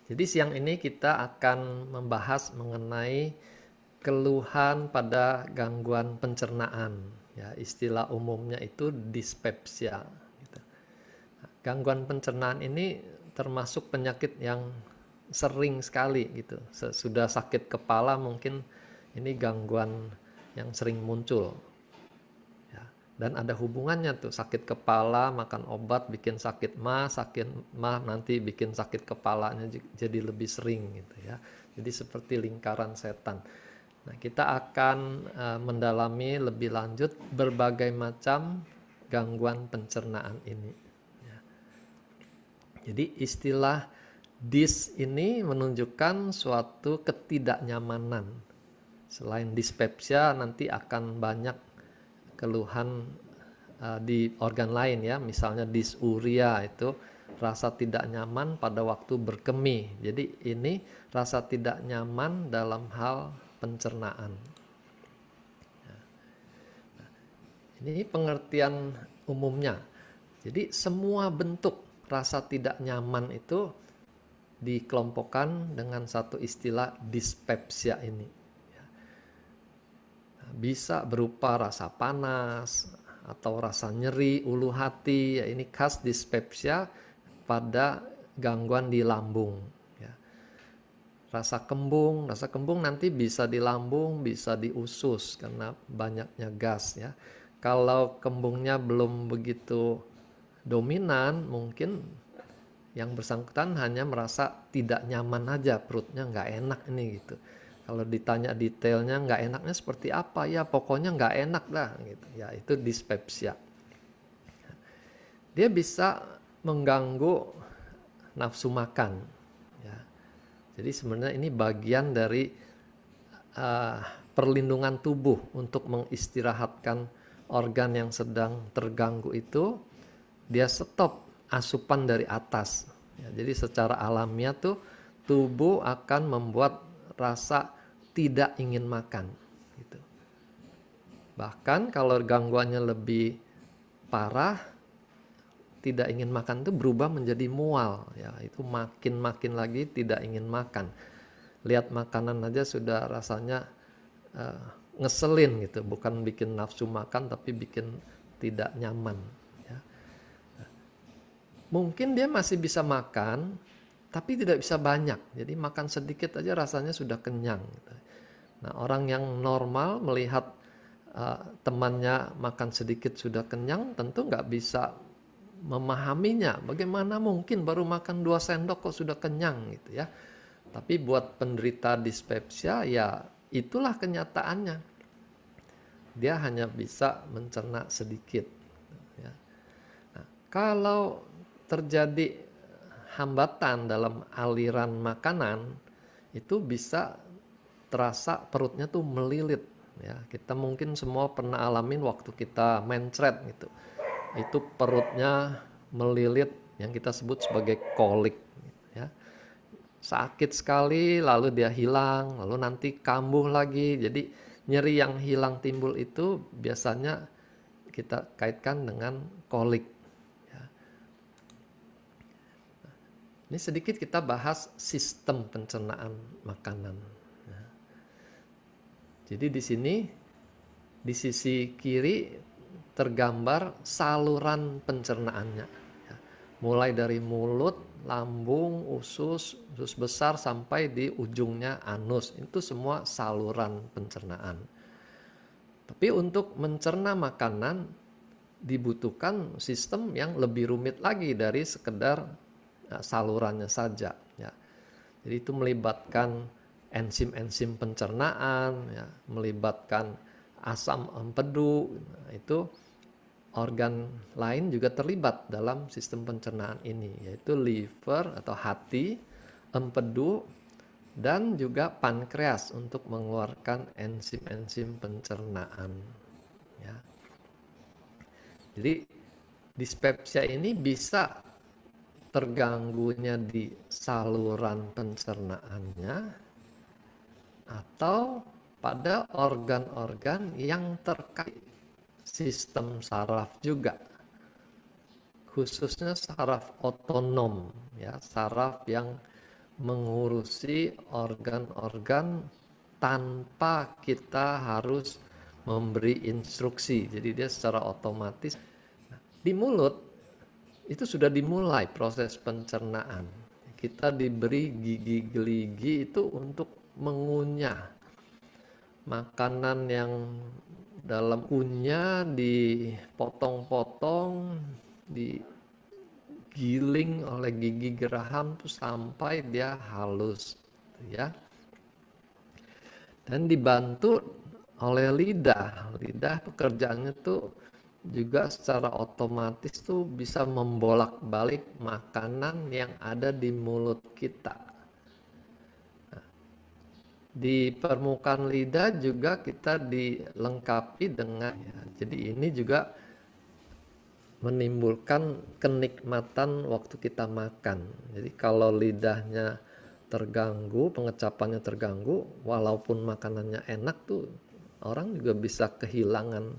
Jadi siang ini kita akan membahas mengenai keluhan pada gangguan pencernaan. Ya, istilah umumnya itu dispepsia. Gitu. Gangguan pencernaan ini termasuk penyakit yang sering sekali gitu. Sudah sakit kepala mungkin ini gangguan yang sering muncul. Ya. Dan ada hubungannya tuh, sakit kepala makan obat bikin sakit mah nanti bikin sakit kepalanya jadi lebih sering gitu ya. Jadi seperti lingkaran setan. Nah, kita akan mendalami lebih lanjut berbagai macam gangguan pencernaan ini. Ya. Jadi istilah dis ini menunjukkan suatu ketidaknyamanan. Selain dispepsia nanti akan banyak keluhan di organ lain ya, misalnya dysuria itu rasa tidak nyaman pada waktu berkemih. Jadi ini rasa tidak nyaman dalam hal pencernaan. Ini pengertian umumnya. Jadi semua bentuk rasa tidak nyaman itu dikelompokkan dengan satu istilah dispepsia ini. Bisa berupa rasa panas atau rasa nyeri ulu hati, ya ini khas dispepsia pada gangguan di lambung. Ya. Rasa kembung nanti bisa di lambung, bisa di usus karena banyaknya gas ya. Kalau kembungnya belum begitu dominan, mungkin yang bersangkutan hanya merasa tidak nyaman aja, perutnya nggak enak ini gitu. Kalau ditanya detailnya nggak enaknya seperti apa, ya pokoknya nggak enak dah gitu. Ya itu dispepsia. Dia bisa mengganggu nafsu makan. Ya. Jadi sebenarnya ini bagian dari perlindungan tubuh untuk mengistirahatkan organ yang sedang terganggu itu. Dia stop asupan dari atas. Ya, jadi secara alamiah tuh tubuh akan membuat rasa tidak ingin makan. Gitu. Bahkan kalau gangguannya lebih parah, tidak ingin makan itu berubah menjadi mual. Ya, itu makin lagi tidak ingin makan. Lihat makanan aja sudah rasanya ngeselin gitu, bukan bikin nafsu makan tapi bikin tidak nyaman. Mungkin dia masih bisa makan, tapi tidak bisa banyak. Jadi makan sedikit aja rasanya sudah kenyang. Nah, orang yang normal melihat temannya makan sedikit sudah kenyang, tentu nggak bisa memahaminya. Bagaimana mungkin baru makan 2 sendok kok sudah kenyang gitu ya. Tapi buat penderita dispepsia ya itulah kenyataannya. Dia hanya bisa mencerna sedikit. Ya. Nah, kalau terjadi hambatan dalam aliran makanan, itu bisa terasa perutnya tuh melilit. Ya, kita mungkin semua pernah alamin waktu kita mencret gitu. Itu perutnya melilit yang kita sebut sebagai kolik. Ya. Sakit sekali, lalu dia hilang, lalu nanti kambuh lagi. Jadi nyeri yang hilang timbul itu biasanya kita kaitkan dengan kolik. Ini sedikit kita bahas sistem pencernaan makanan. Jadi di sini di sisi kiri tergambar saluran pencernaannya. Mulai dari mulut, lambung, usus besar sampai di ujungnya anus. Itu semua saluran pencernaan. Tapi untuk mencerna makanan dibutuhkan sistem yang lebih rumit lagi dari sekedar salurannya saja ya. Jadi itu melibatkan enzim-enzim pencernaan ya, melibatkan asam empedu. Nah, itu organ lain juga terlibat dalam sistem pencernaan ini, yaitu liver atau hati, empedu, dan juga pankreas untuk mengeluarkan enzim-enzim pencernaan ya. Jadi dispepsia ini bisa terganggunya di saluran pencernaannya atau pada organ-organ yang terkait sistem saraf juga, khususnya saraf otonom ya, saraf yang mengurusi organ-organ tanpa kita harus memberi instruksi. Jadi dia secara otomatis di mulut itu sudah dimulai proses pencernaan. Kita diberi gigi geligi itu untuk mengunyah makanan yang dalam kunyah, dipotong-potong, digiling oleh gigi geraham tuh sampai dia halus, ya. Dan dibantu oleh lidah. Lidah pekerjaannya tuh juga secara otomatis tuh bisa membolak-balik makanan yang ada di mulut kita. Di permukaan lidah juga kita dilengkapi dengan jadi ini juga menimbulkan kenikmatan waktu kita makan. Jadi kalau lidahnya terganggu, pengecapannya terganggu, walaupun makanannya enak tuh orang juga bisa kehilangan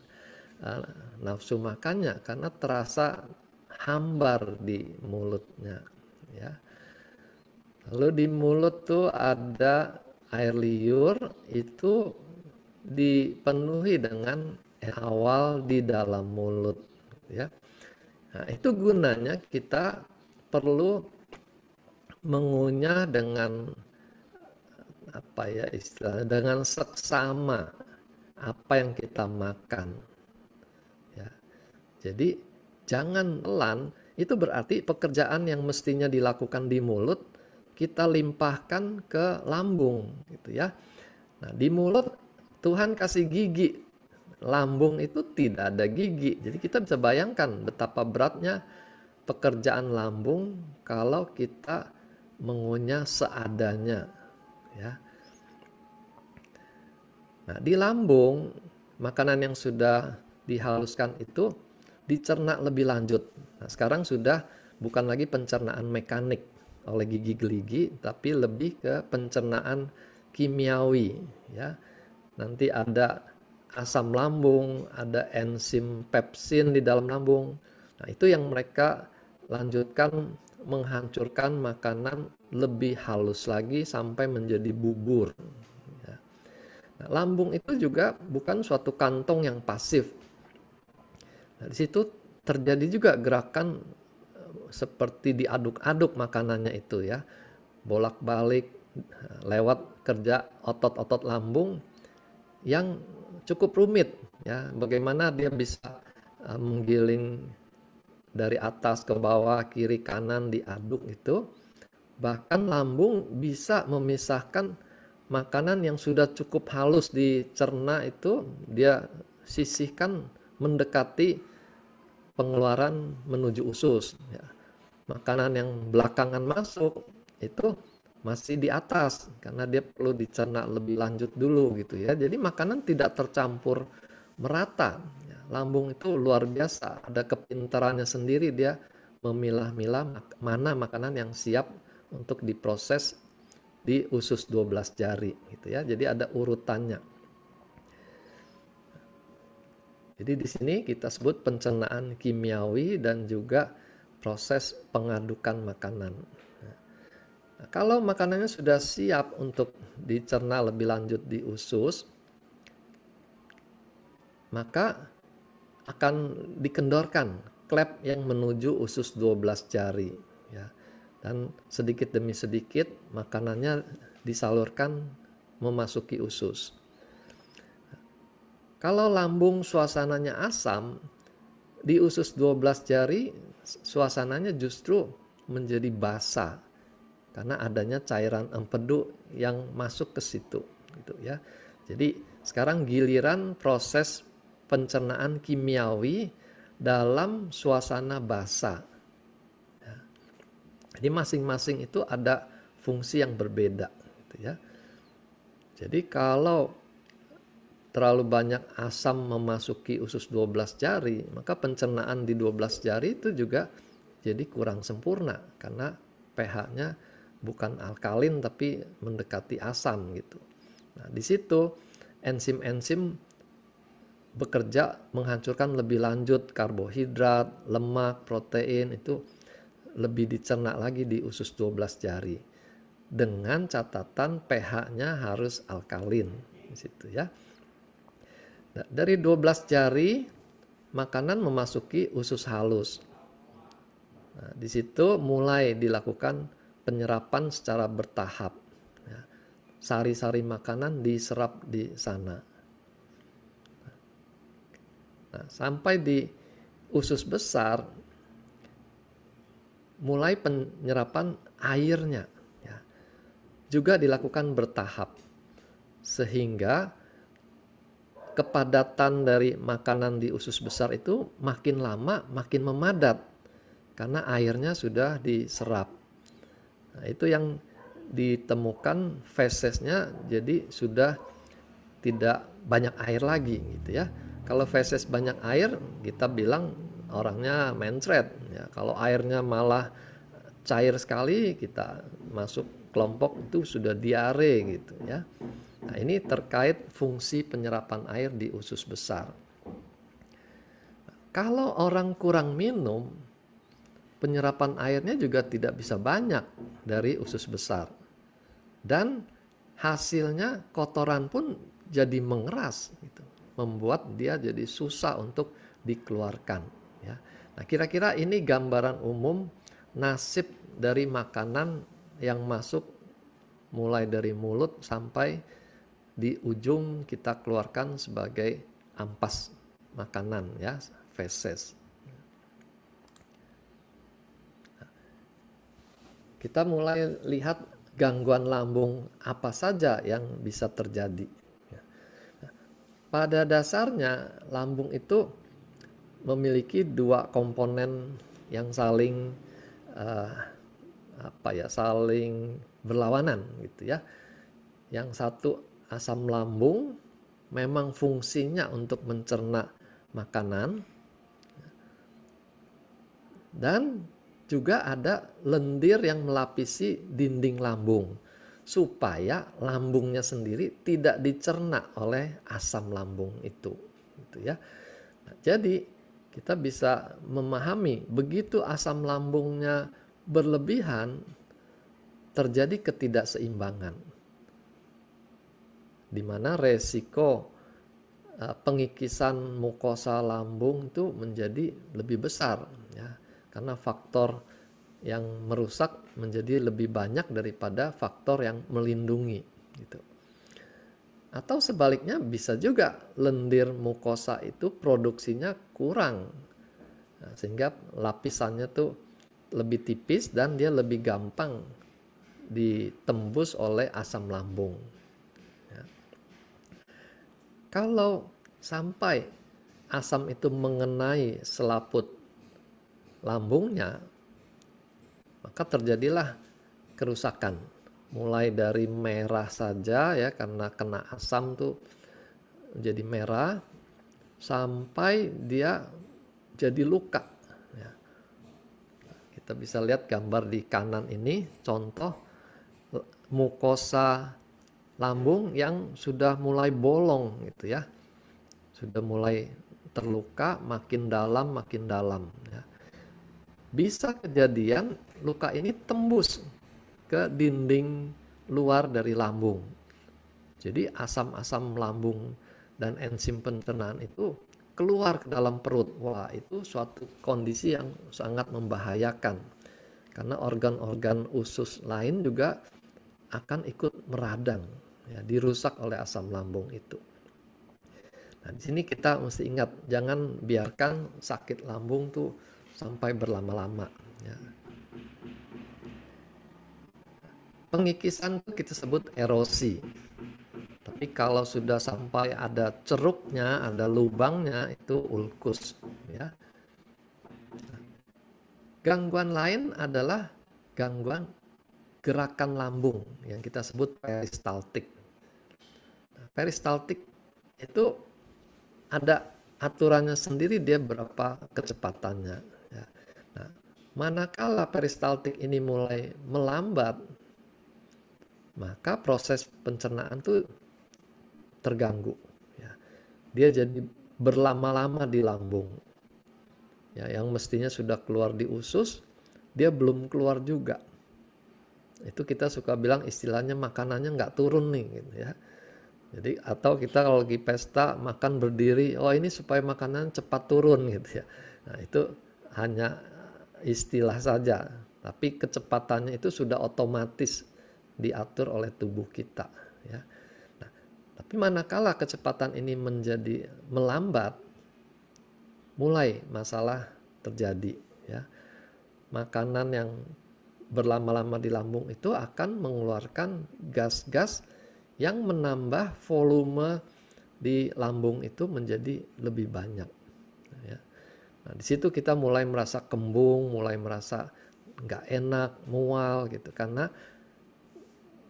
nafsu makannya karena terasa hambar di mulutnya, ya. Lalu di mulut tuh ada air liur, itu dipenuhi dengan awal di dalam mulut, ya. Nah, itu gunanya kita perlu mengunyah dengan apa ya istilahnya, dengan seksama apa yang kita makan, ya. Jadi jangan telan, itu berarti pekerjaan yang mestinya dilakukan di mulut kita limpahkan ke lambung, gitu ya. Nah, di mulut Tuhan kasih gigi, lambung itu tidak ada gigi. Jadi kita bisa bayangkan betapa beratnya pekerjaan lambung kalau kita mengunyah seadanya, ya. Nah, di lambung makanan yang sudah dihaluskan itu dicerna lebih lanjut. Nah, sekarang sudah bukan lagi pencernaan mekanik oleh gigi geligi, tapi lebih ke pencernaan kimiawi, ya. Nanti ada asam lambung, ada enzim pepsin di dalam lambung. Nah, itu yang mereka lanjutkan menghancurkan makanan lebih halus lagi sampai menjadi bubur. Ya. Nah, lambung itu juga bukan suatu kantong yang pasif. Nah, di situ terjadi juga gerakan seperti diaduk-aduk makanannya itu, ya. Bolak-balik lewat kerja otot-otot lambung yang cukup rumit, ya. Bagaimana dia bisa menggiling dari atas ke bawah, kiri kanan diaduk itu. Bahkan lambung bisa memisahkan makanan yang sudah cukup halus dicerna itu, dia sisihkan mendekati pengeluaran menuju usus, ya. Makanan yang belakangan masuk itu masih di atas karena dia perlu dicerna lebih lanjut dulu, gitu ya. Jadi makanan tidak tercampur merata, ya. Lambung itu luar biasa, ada kepintarannya sendiri, dia memilah-milah mana makanan yang siap untuk diproses di usus 12 jari, gitu ya. Jadi ada urutannya. Jadi di sini kita sebut pencernaan kimiawi dan juga proses pengadukan makanan. Nah, kalau makanannya sudah siap untuk dicerna lebih lanjut di usus, maka akan dikendorkan klep yang menuju usus 12 jari, ya. Dan sedikit demi sedikit makanannya disalurkan memasuki usus. Kalau lambung suasananya asam, di usus 12 jari suasananya justru menjadi basah karena adanya cairan empedu yang masuk ke situ, gitu ya. Jadi sekarang giliran proses pencernaan kimiawi dalam suasana basah. Ya. Jadi masing-masing itu ada fungsi yang berbeda, gitu ya. Jadi kalau terlalu banyak asam memasuki usus 12 jari, maka pencernaan di 12 jari itu juga jadi kurang sempurna karena pH-nya bukan alkalin tapi mendekati asam, gitu. Nah, di situ enzim-enzim bekerja menghancurkan lebih lanjut karbohidrat, lemak, protein, itu lebih dicerna lagi di usus 12 jari. dengan catatan pH-nya harus alkalin di situ ya. Nah, dari 12 jari makanan memasuki usus halus. Nah, di situ mulai dilakukan penyerapan secara bertahap. Ya. Sari-sari makanan diserap di sana. Nah, sampai di usus besar mulai penyerapan airnya ya, juga dilakukan bertahap sehingga kepadatan dari makanan di usus besar itu makin lama makin memadat karena airnya sudah diserap. Nah, itu yang ditemukan fesesnya jadi sudah tidak banyak air lagi gitu ya. Kalau feses banyak air, kita bilang orangnya mencret ya. Kalau airnya malah cair sekali, kita masuk kelompok itu sudah diare gitu ya. Nah, ini terkait fungsi penyerapan air di usus besar. Kalau orang kurang minum, penyerapan airnya juga tidak bisa banyak dari usus besar. Dan hasilnya kotoran pun jadi mengeras gitu, membuat dia jadi susah untuk dikeluarkan ya. Nah, kira-kira ini gambaran umum nasib dari makanan yang masuk mulai dari mulut sampai di ujung kita keluarkan sebagai ampas makanan ya, feses. Kita mulai lihat gangguan lambung apa saja yang bisa terjadi. Pada dasarnya lambung itu memiliki dua komponen yang saling saling berlawanan gitu ya. Yang satu asam lambung memang fungsinya untuk mencerna makanan, dan juga ada lendir yang melapisi dinding lambung supaya lambungnya sendiri tidak dicerna oleh asam lambung itu gitu ya. Nah, jadi kita bisa memahami begitu asam lambungnya berlebihan terjadi ketidakseimbangan di mana resiko pengikisan mukosa lambung itu menjadi lebih besar ya, karena faktor yang merusak menjadi lebih banyak daripada faktor yang melindungi gitu. Atau sebaliknya bisa juga lendir mukosa itu produksinya kurang, nah, sehingga lapisannya tuh lebih tipis dan dia lebih gampang ditembus oleh asam lambung ya. Kalau sampai asam itu mengenai selaput lambungnya, maka terjadilah kerusakan. Mulai dari merah saja ya, karena kena asam tuh jadi merah, sampai dia jadi luka ya. Kita bisa lihat gambar di kanan ini contoh mukosa lambung yang sudah mulai bolong gitu ya, sudah mulai terluka makin dalam ya. Bisa kejadian luka ini tembus ke dinding luar dari lambung. Jadi asam-asam lambung dan enzim pencernaan itu keluar ke dalam perut. Wah, itu suatu kondisi yang sangat membahayakan. Karena organ-organ usus lain juga akan ikut meradang, ya, dirusak oleh asam lambung itu. Nah, di sini kita mesti ingat, jangan biarkan sakit lambung tuh sampai berlama-lama ya. Pengikisan itu kita sebut erosi. Tapi kalau sudah sampai ada ceruknya, ada lubangnya, itu ulkus ya. Gangguan lain adalah gangguan gerakan lambung yang kita sebut peristaltik. Nah, peristaltik itu ada aturannya sendiri, dia berapa kecepatannya ya. Nah, manakala peristaltik ini mulai melambat, maka proses pencernaan tuh terganggu ya. Dia jadi berlama-lama di lambung ya, yang mestinya sudah keluar di usus dia belum keluar juga. Itu kita suka bilang istilahnya makanannya nggak turun nih gitu ya. Jadi atau kita kalau lagi pesta makan berdiri, oh ini supaya makanan cepat turun gitu ya. Nah itu hanya istilah saja, tapi kecepatannya itu sudah otomatis diatur oleh tubuh kita ya. Nah, tapi manakala kecepatan ini menjadi melambat, mulai masalah terjadi ya. Makanan yang berlama-lama di lambung itu akan mengeluarkan gas-gas yang menambah volume di lambung itu menjadi lebih banyak ya. Nah, di situ kita mulai merasa kembung, mulai merasa nggak enak, mual gitu, karena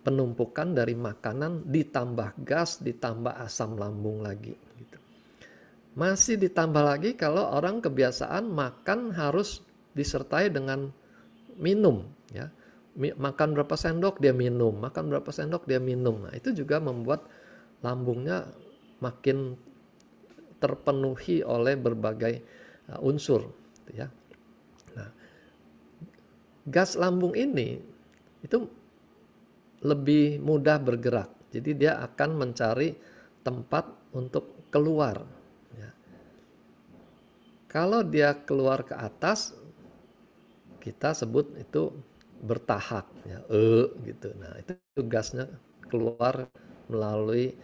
penumpukan dari makanan ditambah gas, ditambah asam lambung lagi gitu. Masih ditambah lagi kalau orang kebiasaan makan harus disertai dengan minum ya. Makan berapa sendok dia minum, makan berapa sendok dia minum. Nah, itu juga membuat lambungnya makin terpenuhi oleh berbagai unsur ya. Nah, gas lambung ini itu lebih mudah bergerak. Jadi dia akan mencari tempat untuk keluar ya. Kalau dia keluar ke atas, kita sebut itu bertahak ya, gitu. Nah, itu gasnya keluar melalui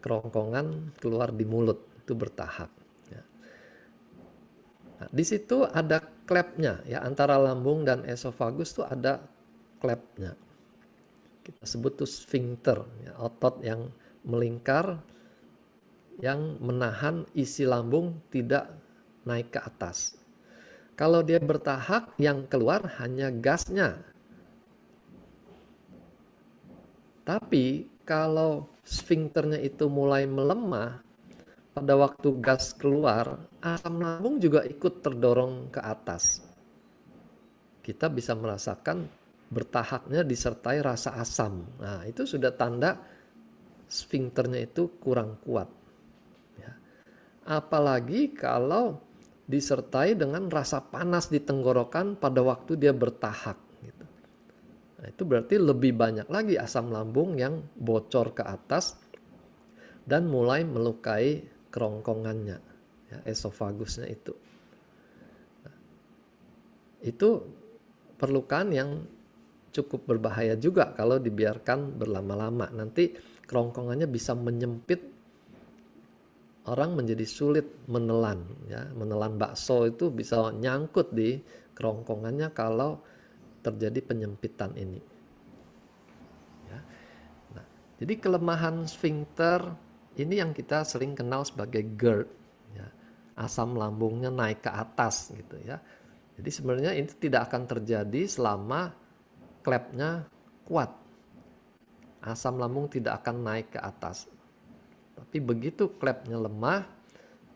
kerongkongan, keluar di mulut, itu bertahak ya. Nah, di situ ada klepnya ya, antara lambung dan esofagus tuh ada klepnya. Kita sebut tuh sphincter ya, otot yang melingkar yang menahan isi lambung tidak naik ke atas. Kalau dia bertahak, yang keluar hanya gasnya. Tapi kalau sphincternya itu mulai melemah, pada waktu gas keluar, asam lambung juga ikut terdorong ke atas. Kita bisa merasakan bertahaknya disertai rasa asam. Nah, itu sudah tanda sphincternya itu kurang kuat. Ya. Apalagi kalau disertai dengan rasa panas di tenggorokan pada waktu dia bertahak gitu. Nah, itu berarti lebih banyak lagi asam lambung yang bocor ke atas dan mulai melukai kerongkongannya ya, esofagusnya itu. Nah, itu perlukan yang cukup berbahaya juga kalau dibiarkan berlama-lama. Nanti kerongkongannya bisa menyempit, orang menjadi sulit menelan ya. Menelan bakso itu bisa nyangkut di kerongkongannya kalau terjadi penyempitan ini ya. Nah, jadi kelemahan sphincter ini yang kita sering kenal sebagai GERD ya. Asam lambungnya naik ke atas gitu ya. Jadi sebenarnya itu tidak akan terjadi selama klepnya kuat. Asam lambung tidak akan naik ke atas. Tapi begitu klepnya lemah,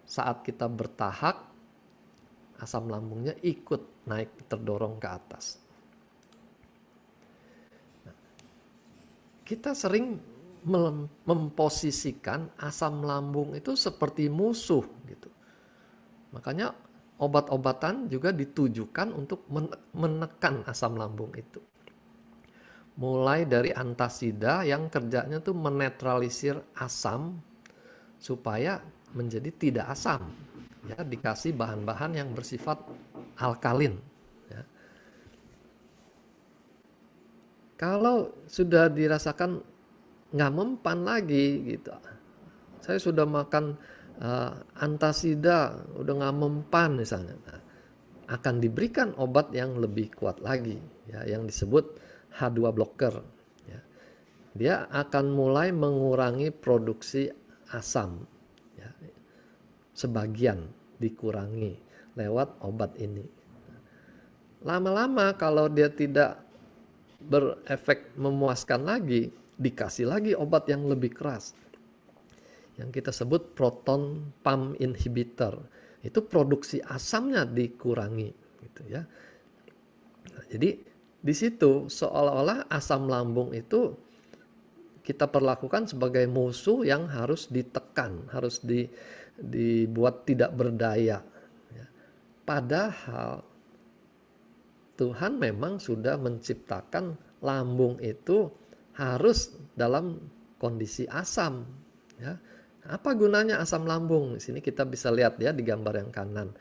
saat kita bertahak, asam lambungnya ikut naik, terdorong ke atas. Nah, kita sering memposisikan asam lambung itu seperti musuh gitu. Makanya obat-obatan juga ditujukan untuk menekan asam lambung itu. Mulai dari antasida yang kerjanya tuh menetralisir asam supaya menjadi tidak asam ya, dikasih bahan-bahan yang bersifat alkalin ya. Kalau sudah dirasakan nggak mempan lagi gitu, saya sudah makan antasida udah nggak mempan misalnya, nah, akan diberikan obat yang lebih kuat lagi ya, yang disebut H2 blocker ya. Dia akan mulai mengurangi produksi asam ya, sebagian dikurangi lewat obat ini. Lama-lama kalau dia tidak berefek memuaskan lagi, dikasih lagi obat yang lebih keras yang kita sebut proton pump inhibitor. Itu produksi asamnya dikurangi gitu ya. Nah, jadi di situ seolah-olah asam lambung itu kita perlakukan sebagai musuh yang harus ditekan, harus dibuat tidak berdaya. Padahal Tuhan memang sudah menciptakan lambung itu harus dalam kondisi asam, ya. Apa gunanya asam lambung? Di sini kita bisa lihat ya di gambar yang kanan.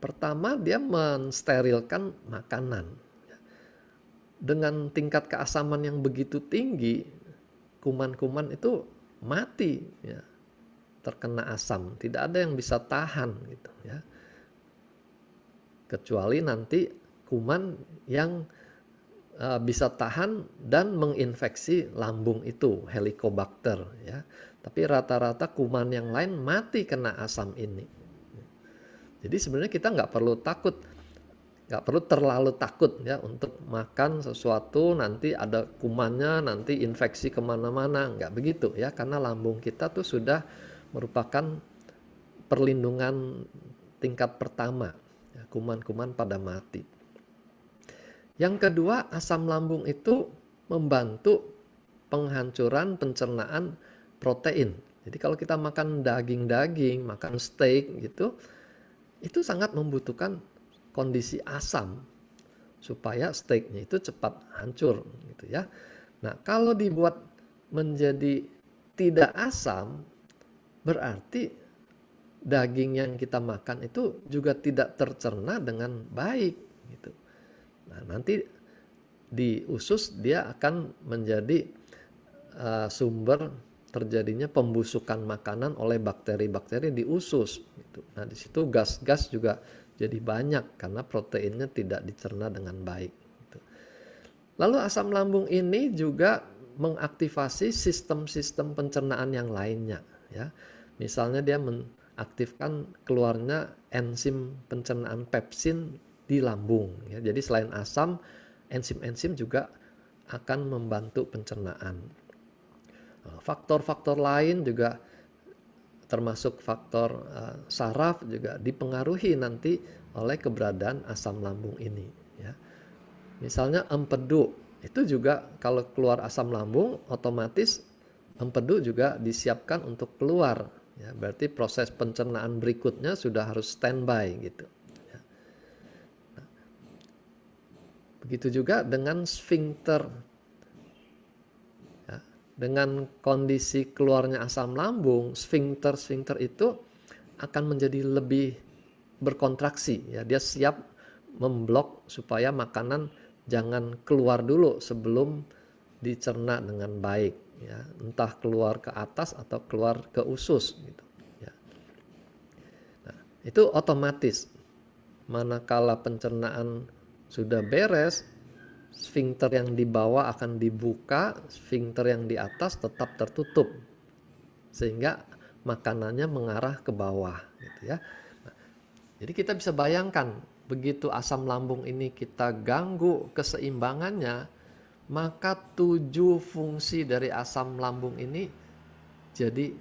Pertama, dia mensterilkan makanan. Dengan tingkat keasaman yang begitu tinggi, kuman-kuman itu mati ya, terkena asam. Tidak ada yang bisa tahan gitu ya. Kecuali nanti kuman yang bisa tahan dan menginfeksi lambung itu, Helicobacter ya. Tapi rata-rata kuman yang lain mati kena asam ini. Jadi sebenarnya kita nggak perlu takut, nggak perlu terlalu takut ya untuk makan sesuatu nanti ada kumannya, nanti infeksi kemana-mana, nggak begitu ya, karena lambung kita tuh sudah merupakan perlindungan tingkat pertama ya, kuman-kuman pada mati. Yang kedua, asam lambung itu membantu penghancuran pencernaan protein. Jadi kalau kita makan daging-daging, makan steak gitu, itu sangat membutuhkan kondisi asam supaya steaknya itu cepat hancur gitu ya. Nah, kalau dibuat menjadi tidak asam, berarti daging yang kita makan itu juga tidak tercerna dengan baik gitu. Nah, nanti di usus dia akan menjadi sumber terjadinya pembusukan makanan oleh bakteri-bakteri di usus gitu. Nah, di situ gas-gas juga jadi banyak karena proteinnya tidak dicerna dengan baik gitu. Lalu asam lambung ini juga mengaktifasi sistem-sistem pencernaan yang lainnya ya. Misalnya dia mengaktifkan keluarnya enzim pencernaan pepsin di lambung ya. Jadi selain asam, enzim-enzim juga akan membantu pencernaan. Faktor-faktor lain juga termasuk faktor saraf juga dipengaruhi nanti oleh keberadaan asam lambung ini ya. Misalnya empedu itu juga kalau keluar asam lambung otomatis empedu juga disiapkan untuk keluar ya, berarti proses pencernaan berikutnya sudah harus standby gitu ya. Nah, begitu juga dengan sfinkter. Dengan kondisi keluarnya asam lambung, sfinkter itu akan menjadi lebih berkontraksi ya. Dia siap memblok supaya makanan jangan keluar dulu sebelum dicerna dengan baik ya. Entah keluar ke atas atau keluar ke usus gitu ya. Nah, itu otomatis. Manakala pencernaan sudah beres, sfinkter yang di bawah akan dibuka, sfinkter yang di atas tetap tertutup sehingga makanannya mengarah ke bawah gitu ya. Nah, jadi kita bisa bayangkan begitu asam lambung ini kita ganggu keseimbangannya, maka 7 fungsi dari asam lambung ini jadi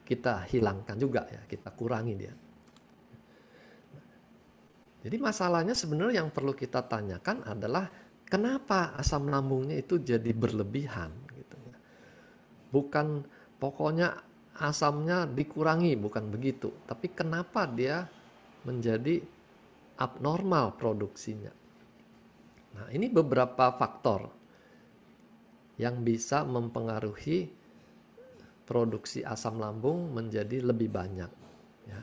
kita hilangkan juga ya, kita kurangi dia. Jadi masalahnya sebenarnya yang perlu kita tanyakan adalah kenapa asam lambungnya itu jadi berlebihan gitu. Bukan pokoknya asamnya dikurangi, bukan begitu. Tapi kenapa dia menjadi abnormal produksinya. Nah, ini beberapa faktor yang bisa mempengaruhi produksi asam lambung menjadi lebih banyak ya.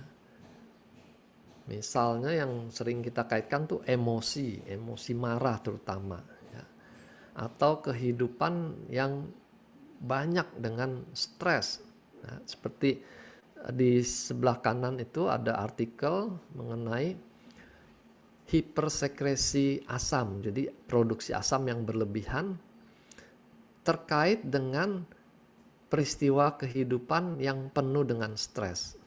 Misalnya yang sering kita kaitkan tuh emosi marah terutama ya. Atau kehidupan yang banyak dengan stres. Nah, seperti di sebelah kanan itu ada artikel mengenai hipersekresi asam. Jadi produksi asam yang berlebihan terkait dengan peristiwa kehidupan yang penuh dengan stres.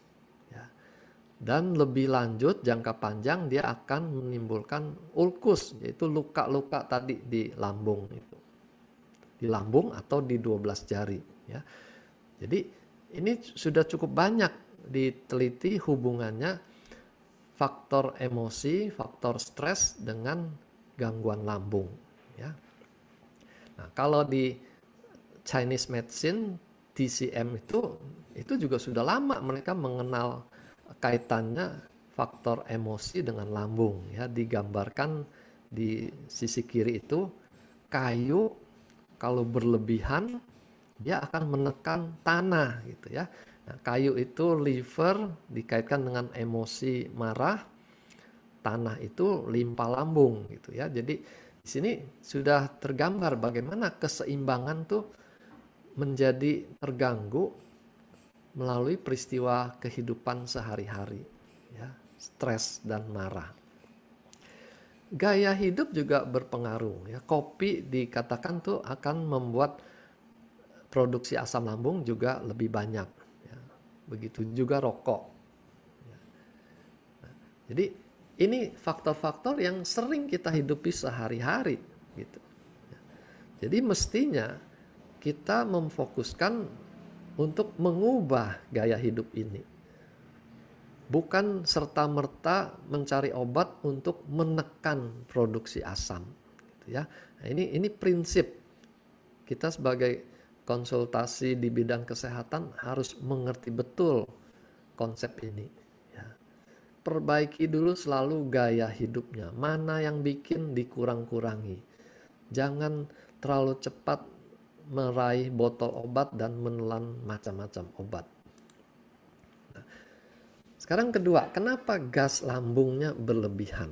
Dan lebih lanjut jangka panjang dia akan menimbulkan ulkus, yaitu luka-luka tadi di lambung itu. Di lambung atau di 12 jari ya. Jadi ini sudah cukup banyak diteliti hubungannya faktor emosi, faktor stres dengan gangguan lambung ya. Nah, kalau di Chinese medicine TCM itu juga sudah lama mereka mengenal kaitannya faktor emosi dengan lambung ya, digambarkan di sisi kiri itu kayu kalau berlebihan dia akan menekan tanah gitu ya. Nah, kayu itu liver dikaitkan dengan emosi marah, tanah itu limpa lambung gitu ya. Jadi di sini sudah tergambar bagaimana keseimbangan tuh menjadi terganggu melalui peristiwa kehidupan sehari-hari ya, stres dan marah. Gaya hidup juga berpengaruh ya. Kopi dikatakan tuh akan membuat produksi asam lambung juga lebih banyak ya. Begitu juga rokok ya. Jadi ini faktor-faktor yang sering kita hidupi sehari-hari gitu ya. Jadi mestinya kita memfokuskan untuk mengubah gaya hidup ini, bukan serta-merta mencari obat untuk menekan produksi asam gitu ya. Nah, ini prinsip kita sebagai konsultasi di bidang kesehatan harus mengerti betul konsep ini ya. Perbaiki dulu selalu gaya hidupnya, mana yang bikin dikurang-kurangi. Jangan terlalu cepat meraih botol obat dan menelan macam-macam obat. Nah, sekarang kedua, kenapa gas lambungnya berlebihan?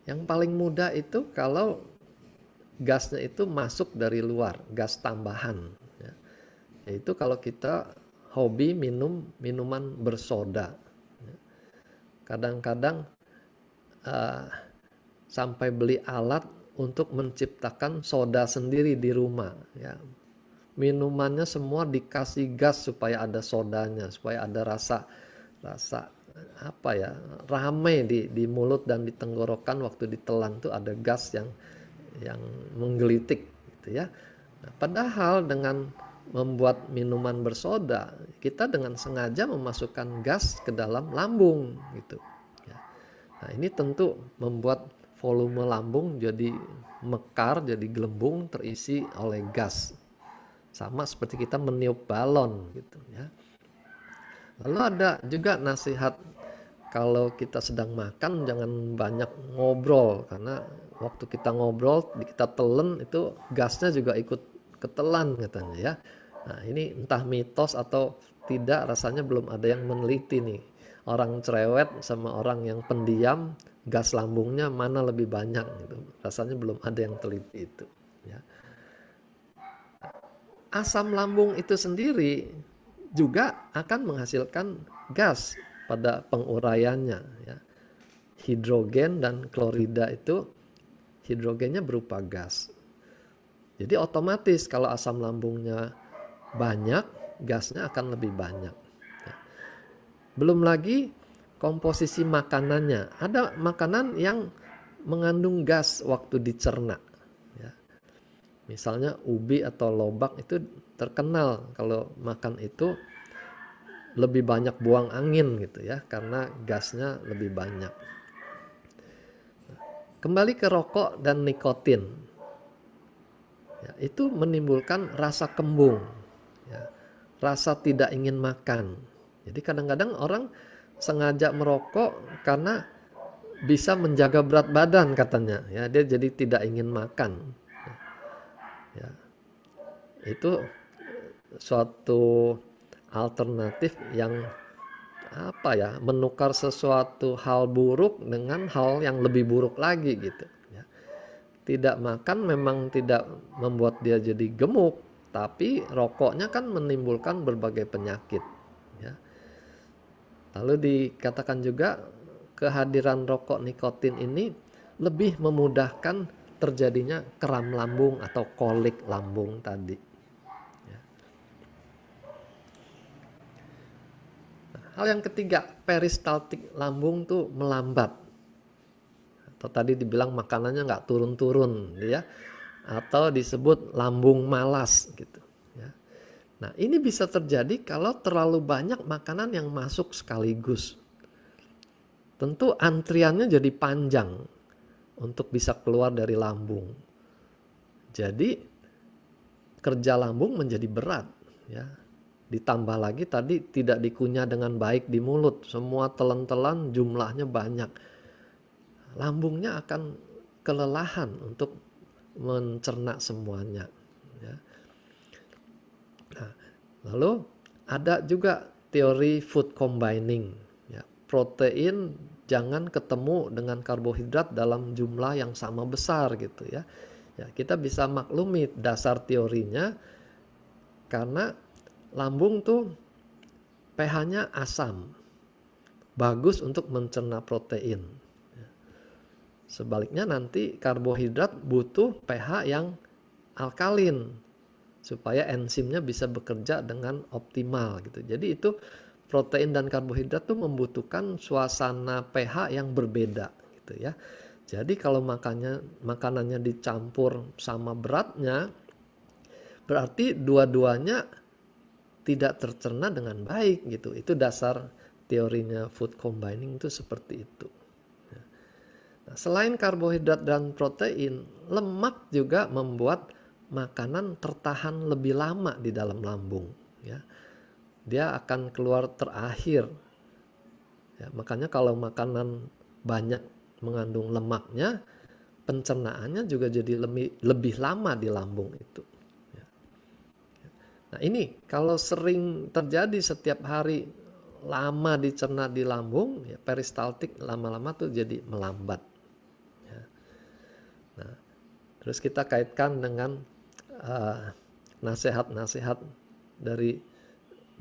Yang paling mudah itu kalau gasnya itu masuk dari luar, gas tambahan ya. Yaitu kalau kita hobi minum minuman bersoda ya. Kadang-kadang sampai beli alat untuk menciptakan soda sendiri di rumah ya. Minumannya semua dikasih gas supaya ada sodanya, supaya ada rasa apa ya, rame di mulut dan di tenggorokan waktu ditelan tuh ada gas yang menggelitik gitu ya. Nah, padahal dengan membuat minuman bersoda, kita dengan sengaja memasukkan gas ke dalam lambung gitu ya. Nah, ini tentu membuat volume lambung jadi mekar, jadi gelembung, terisi oleh gas. Sama seperti kita meniup balon gitu ya. Lalu ada juga nasihat kalau kita sedang makan jangan banyak ngobrol, karena waktu kita ngobrol, kita telan itu gasnya juga ikut ketelan katanya ya. Nah, ini entah mitos atau tidak, rasanya belum ada yang meneliti nih. Orang cerewet sama orang yang pendiam, gas lambungnya mana lebih banyak gitu. Rasanya belum ada yang teliti itu ya. Asam lambung itu sendiri juga akan menghasilkan gas pada penguraiannya ya. Hidrogen dan klorida itu hidrogennya berupa gas. Jadi otomatis kalau asam lambungnya banyak, gasnya akan lebih banyak ya. Belum lagi komposisi makanannya. Ada makanan yang mengandung gas waktu dicerna ya. Misalnya ubi atau lobak itu terkenal kalau makan itu lebih banyak buang angin gitu ya, karena gasnya lebih banyak. Kembali ke rokok dan nikotin ya, itu menimbulkan rasa kembung ya, rasa tidak ingin makan. Jadi kadang-kadang orang sengaja merokok karena bisa menjaga berat badan katanya ya, dia jadi tidak ingin makan ya. Itu suatu alternatif yang apa ya, menukar sesuatu hal buruk dengan hal yang lebih buruk lagi gitu ya. Tidak makan memang tidak membuat dia jadi gemuk, tapi rokoknya kan menimbulkan berbagai penyakit ya. Lalu dikatakan juga kehadiran rokok nikotin ini lebih memudahkan terjadinya kram lambung atau kolik lambung tadi. Hal yang ketiga, peristaltik lambung tuh melambat. Atau tadi dibilang makanannya nggak turun-turun, ya, atau disebut lambung malas, gitu. Ya. Nah, ini bisa terjadi kalau terlalu banyak makanan yang masuk sekaligus. Tentu antriannya jadi panjang untuk bisa keluar dari lambung. Jadi kerja lambung menjadi berat, ya. Ditambah lagi tadi tidak dikunyah dengan baik di mulut, semua telan-telan jumlahnya banyak. Lambungnya akan kelelahan untuk mencerna semuanya, ya. Nah, lalu ada juga teori food combining, ya. Protein jangan ketemu dengan karbohidrat dalam jumlah yang sama besar gitu ya. Ya, kita bisa maklumi dasar teorinya karena lambung tuh pH-nya asam, bagus untuk mencerna protein. Sebaliknya nanti karbohidrat butuh pH yang alkalin supaya enzimnya bisa bekerja dengan optimal gitu. Jadi itu protein dan karbohidrat tuh membutuhkan suasana pH yang berbeda gitu ya. Jadi kalau makanannya dicampur sama beratnya, berarti dua-duanya tidak tercerna dengan baik gitu. Itu dasar teorinya food combining itu seperti itu. Nah, selain karbohidrat dan protein, lemak juga membuat makanan tertahan lebih lama di dalam lambung. Ya, dia akan keluar terakhir. Ya, makanya kalau makanan banyak mengandung lemaknya, pencernaannya juga jadi lebih lama di lambung itu. Ya. Nah ini kalau sering terjadi setiap hari lama dicerna di lambung, ya peristaltik lama-lama tuh jadi melambat. Ya. Nah, terus kita kaitkan dengan nasihat-nasihat dari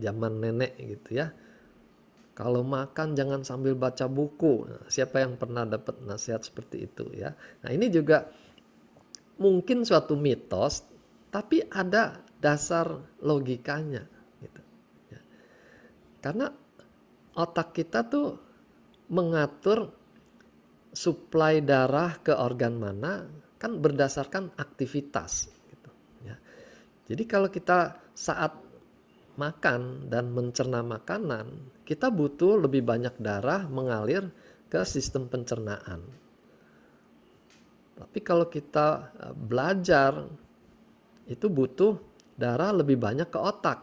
zaman nenek gitu ya. Kalau makan jangan sambil baca buku. Nah, siapa yang pernah dapat nasihat seperti itu ya? Nah ini juga mungkin suatu mitos, tapi ada dasar logikanya gitu. Ya. Karena otak kita tuh mengatur suplai darah ke organ mana kan berdasarkan aktivitas gitu, ya. Jadi kalau kita saat makan dan mencerna makanan, kita butuh lebih banyak darah mengalir ke sistem pencernaan. Tapi kalau kita belajar, itu butuh darah lebih banyak ke otak.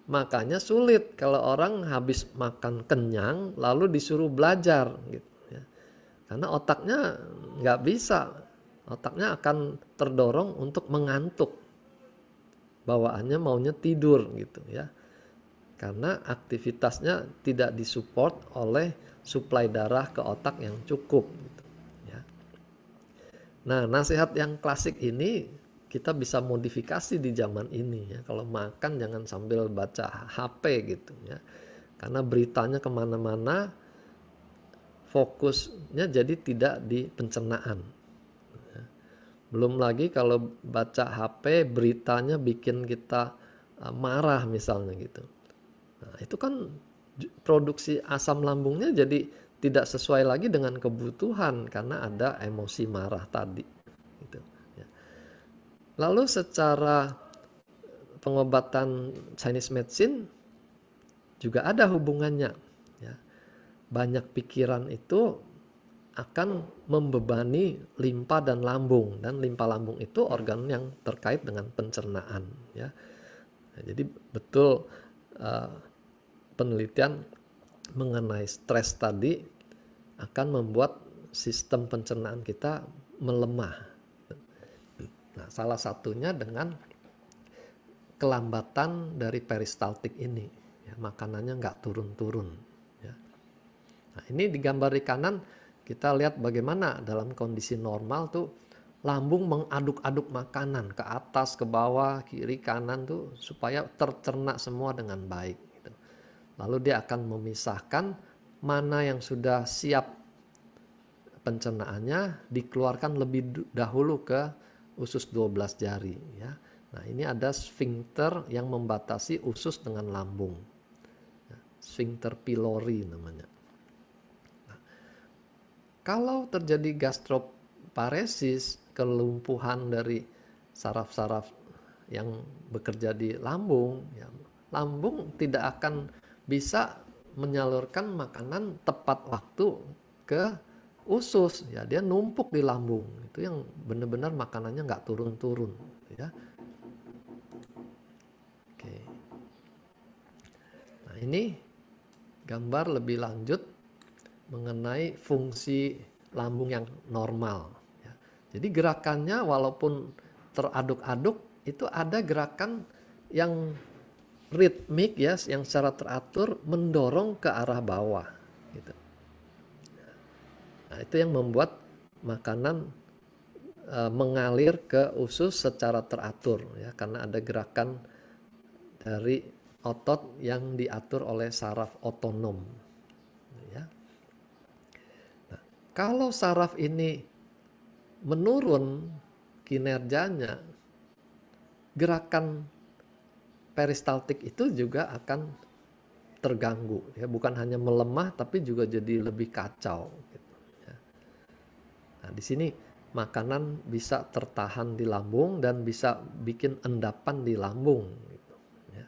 Makanya sulit kalau orang habis makan kenyang lalu disuruh belajar gitu ya. Karena otaknya nggak bisa, otaknya akan terdorong untuk mengantuk, bawaannya maunya tidur gitu ya. Karena aktivitasnya tidak disupport oleh suplai darah ke otak yang cukup gitu, ya. Nah, nasihat yang klasik ini kita bisa modifikasi di zaman ini ya. Kalau makan jangan sambil baca HP gitu ya. Karena beritanya kemana-mana, fokusnya jadi tidak di pencernaan. Belum lagi kalau baca HP beritanya bikin kita marah misalnya gitu. Nah, itu kan produksi asam lambungnya jadi tidak sesuai lagi dengan kebutuhan karena ada emosi marah tadi. Gitu, ya. Lalu secara pengobatan Chinese medicine juga ada hubungannya. Ya. Banyak pikiran itu akan membebani limpa dan lambung, dan limpa lambung itu organ yang terkait dengan pencernaan. Ya. Nah, jadi betul penelitian mengenai stres tadi akan membuat sistem pencernaan kita melemah. Nah, salah satunya dengan kelambatan dari peristaltik ini, ya, makanannya nggak turun-turun. Ya. Nah, ini di gambar di kanan kita lihat bagaimana dalam kondisi normal tuh lambung mengaduk-aduk makanan ke atas, ke bawah, kiri, kanan tuh supaya tercerna semua dengan baik. Gitu. Lalu dia akan memisahkan mana yang sudah siap pencernaannya, dikeluarkan lebih dahulu ke usus 12 jari. Ya. Nah ini ada sphincter yang membatasi usus dengan lambung. Sphincter pylori namanya. Nah, kalau terjadi gastroparesis, kelumpuhan dari saraf-saraf yang bekerja di lambung, ya, lambung tidak akan bisa menyalurkan makanan tepat waktu ke usus, ya dia numpuk di lambung. Itu yang benar-benar makanannya nggak turun-turun, ya. Oke. Nah ini gambar lebih lanjut mengenai fungsi lambung yang normal. Ya. Jadi gerakannya walaupun teraduk-aduk, itu ada gerakan yang ritmik ya, yang secara teratur mendorong ke arah bawah. Gitu. Nah, itu yang membuat makanan mengalir ke usus secara teratur ya, karena ada gerakan dari otot yang diatur oleh saraf otonom ya. Nah, kalau saraf ini menurun kinerjanya, gerakan peristaltik itu juga akan terganggu ya, bukan hanya melemah tapi juga jadi lebih kacau gitu, ya. Nah, di sini makanan bisa tertahan di lambung dan bisa bikin endapan di lambung gitu, ya.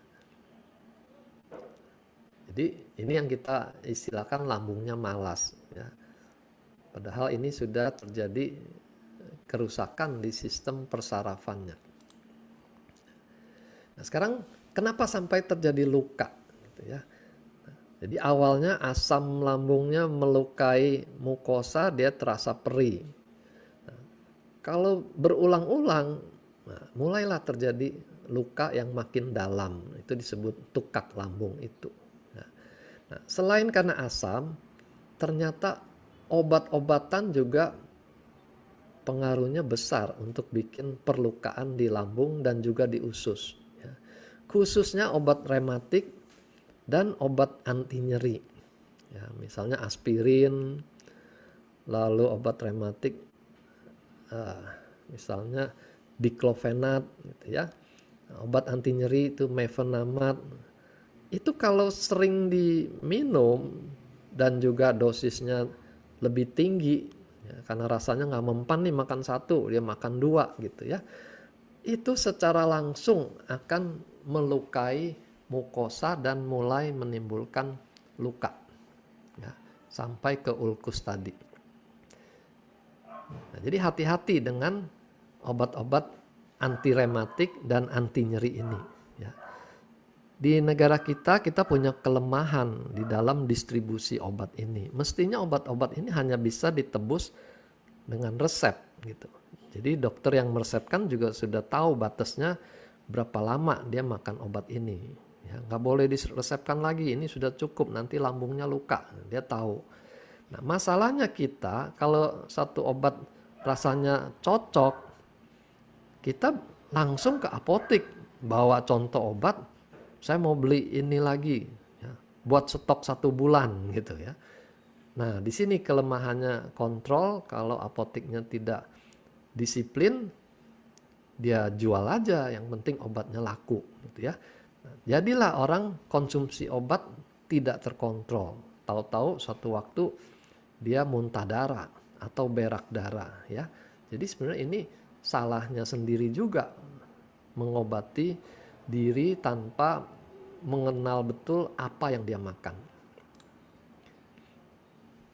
Jadi ini yang kita istilahkan lambungnya malas ya. Padahal ini sudah terjadi kerusakan di sistem persarafannya. Nah, sekarang kenapa sampai terjadi luka gitu ya. Jadi awalnya asam lambungnya melukai mukosa, dia terasa perih. Nah, kalau berulang-ulang, nah, mulailah terjadi luka yang makin dalam. Itu disebut tukak lambung itu. Nah, selain karena asam, ternyata obat-obatan juga pengaruhnya besar untuk bikin perlukaan di lambung dan juga di usus. Ya. Khususnya obat rematik dan obat anti nyeri. Ya, misalnya aspirin, lalu obat rematik, misalnya diclofenac, gitu ya. Obat anti nyeri itu mefenamat. Itu kalau sering diminum dan juga dosisnya lebih tinggi, ya, karena rasanya nggak mempan nih makan satu, dia makan dua gitu ya. Itu secara langsung akan melukai mukosa dan mulai menimbulkan luka ya, sampai ke ulkus tadi. Nah, jadi hati-hati dengan obat-obat anti rematik dan anti nyeri ini ya. Di negara kita punya kelemahan di dalam distribusi obat ini. Mestinya obat-obat ini hanya bisa ditebus dengan resep gitu. Jadi dokter yang meresepkan juga sudah tahu batasnya berapa lama dia makan obat ini. Ya, nggak boleh diresepkan lagi, ini sudah cukup, nanti lambungnya luka. Dia tahu. Nah, masalahnya kita kalau satu obat rasanya cocok, kita langsung ke apotek bawa contoh obat, saya mau beli ini lagi, ya, buat stok 1 bulan gitu ya. Nah, di sini kelemahannya kontrol. Kalau apoteknya tidak disiplin, dia jual aja, yang penting obatnya laku gitu ya. Nah, jadilah orang konsumsi obat tidak terkontrol. Tahu-tahu suatu waktu dia muntah darah atau berak darah ya. Jadi sebenarnya ini salahnya sendiri juga, mengobati diri tanpa mengenal betul apa yang dia makan.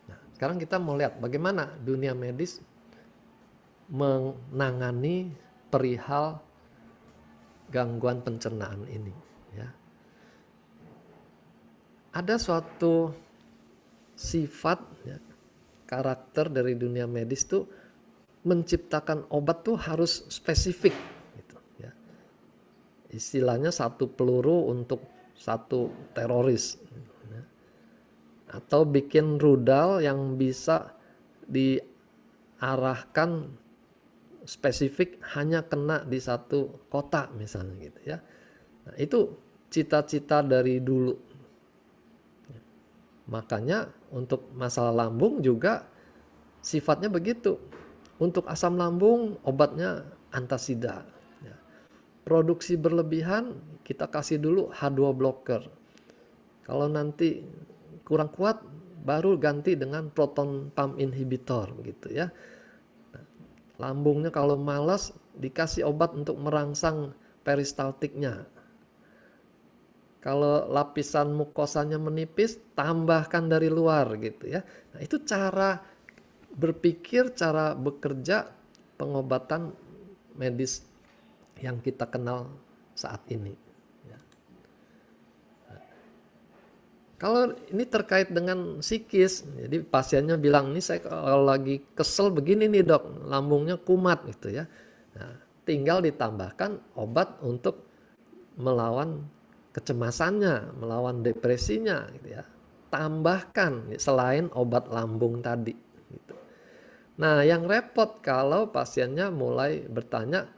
Nah, sekarang kita mau lihat bagaimana dunia medis menangani perihal gangguan pencernaan ini ya. Ada suatu sifat ya, karakter dari dunia medis tuh menciptakan obat tuh harus spesifik gitu ya. Istilahnya satu peluru untuk satu teroris ya. Atau bikin rudal yang bisa diarahkan spesifik hanya kena di satu kota misalnya gitu ya. Nah, itu cita-cita dari dulu. Makanya untuk masalah lambung juga sifatnya begitu. Untuk asam lambung obatnya antasida. Ya. Produksi berlebihan kita kasih dulu H2 blocker. Kalau nanti kurang kuat baru ganti dengan proton pump inhibitor gitu ya. Nah, lambungnya kalau malas dikasih obat untuk merangsang peristaltiknya. Kalau lapisan mukosanya menipis, tambahkan dari luar gitu ya. Nah, itu cara berpikir, cara bekerja pengobatan medis yang kita kenal saat ini. Kalau ini terkait dengan psikis, jadi pasiennya bilang, ini saya kalau lagi kesel begini nih dok, lambungnya kumat gitu ya. Nah, tinggal ditambahkan obat untuk melawan kecemasannya, melawan depresinya gitu ya. Tambahkan selain obat lambung tadi gitu. Nah, yang repot kalau pasiennya mulai bertanya,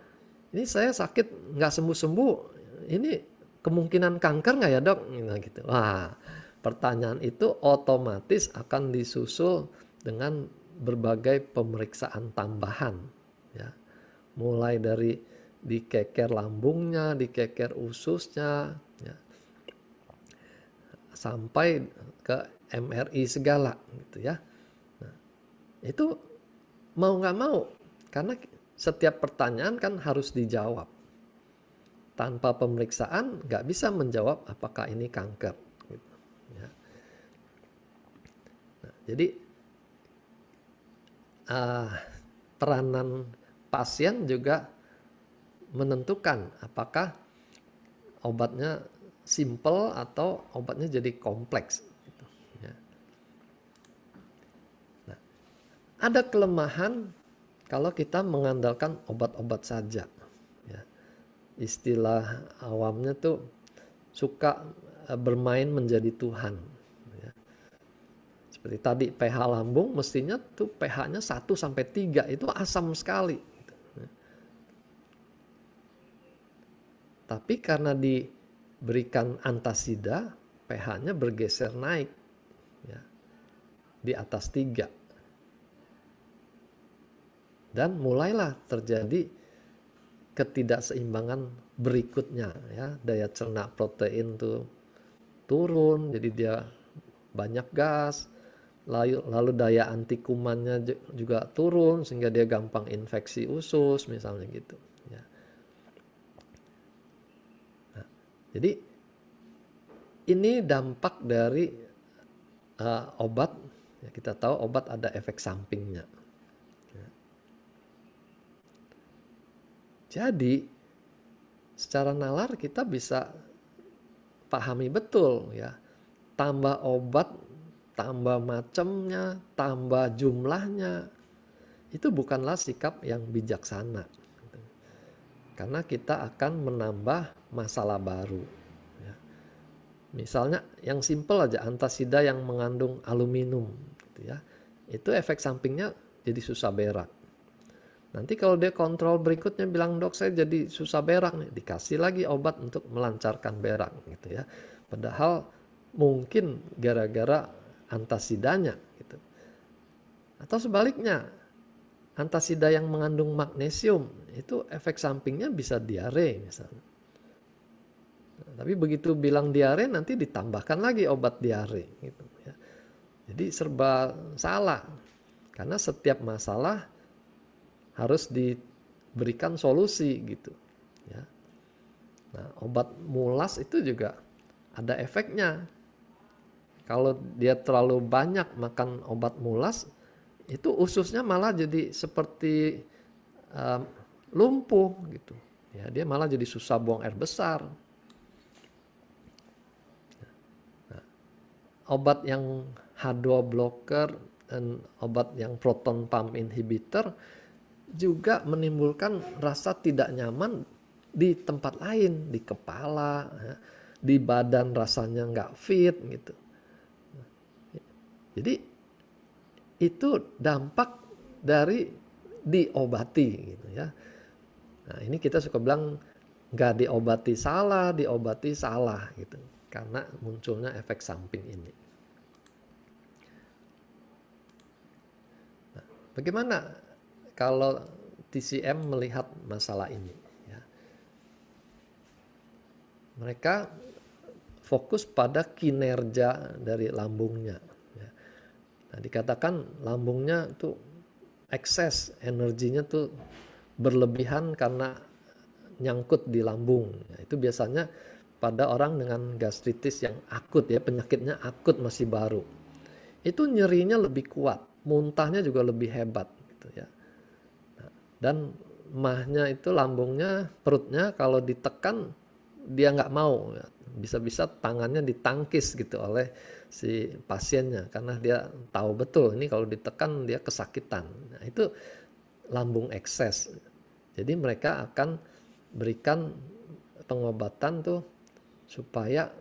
ini saya sakit nggak sembuh-sembuh, ini kemungkinan kanker nggak ya dok? Nah, gitu. Wah, pertanyaan itu otomatis akan disusul dengan berbagai pemeriksaan tambahan, ya. Mulai dari dikeker lambungnya, dikeker ususnya, ya, sampai ke MRI segala, gitu ya. Nah, itu mau nggak mau, karena setiap pertanyaan kan harus dijawab. Tanpa pemeriksaan nggak bisa menjawab apakah ini kanker. Gitu, ya. Nah, jadi peranan pasien juga menentukan apakah obatnya simple atau obatnya jadi kompleks. Gitu, ya. Nah, ada kelemahan kalau kita mengandalkan obat-obat saja. Ya. Istilah awamnya tuh suka bermain menjadi Tuhan. Ya. Seperti tadi pH lambung mestinya tuh pH-nya 1-3 itu asam sekali. Tapi karena diberikan antasida, pH-nya bergeser naik, ya, di atas 3. Dan mulailah terjadi ketidakseimbangan berikutnya, ya. Daya cerna protein tuh turun, jadi dia banyak gas, lalu daya anti kumannya juga turun sehingga dia gampang infeksi usus misalnya gitu, ya. Nah, jadi ini dampak dari obat, ya. Kita tahu obat ada efek sampingnya, ya. Jadi secara nalar kita bisa pahami betul, ya. Tambah obat, tambah macamnya, tambah jumlahnya, itu bukanlah sikap yang bijaksana. Karena kita akan menambah masalah baru. Ya. Misalnya yang simpel aja, antasida yang mengandung aluminium, gitu ya. Itu efek sampingnya jadi susah berak. Nanti kalau dia kontrol berikutnya bilang, dok saya jadi susah berak nih, dikasih lagi obat untuk melancarkan berak gitu ya. Padahal mungkin gara-gara antasidanya gitu. Atau sebaliknya, antasida yang mengandung magnesium itu efek sampingnya bisa diare misalnya. Nah, tapi begitu bilang diare nanti ditambahkan lagi obat diare gitu ya. Jadi serba salah. Karena setiap masalah harus diberikan solusi gitu, ya. Nah, obat mulas itu juga ada efeknya. Kalau dia terlalu banyak makan obat mulas, itu ususnya malah jadi seperti lumpuh gitu. Ya, dia malah jadi susah buang air besar. Nah, obat yang H2 blocker dan obat yang proton pump inhibitor juga menimbulkan rasa tidak nyaman di tempat lain, di kepala, ya, di badan rasanya nggak fit gitu. Jadi itu dampak dari diobati gitu ya. Nah, ini kita suka bilang nggak diobati salah gitu, karena munculnya efek samping ini. Nah, bagaimana kalau TCM melihat masalah ini, ya. Mereka fokus pada kinerja dari lambungnya, ya. Nah, dikatakan lambungnya tuh ekses energinya tuh berlebihan karena nyangkut di lambung. Nah, itu biasanya pada orang dengan gastritis yang akut, ya, penyakitnya akut masih baru. Itu nyerinya lebih kuat, muntahnya juga lebih hebat gitu ya. Dan mahnya itu lambungnya, perutnya kalau ditekan dia nggak mau, ya. bisa-bisa tangannya ditangkis gitu oleh si pasiennya karena dia tahu betul ini kalau ditekan dia kesakitan. Nah, itu lambung ekses. Jadi mereka akan berikan pengobatan tuh supaya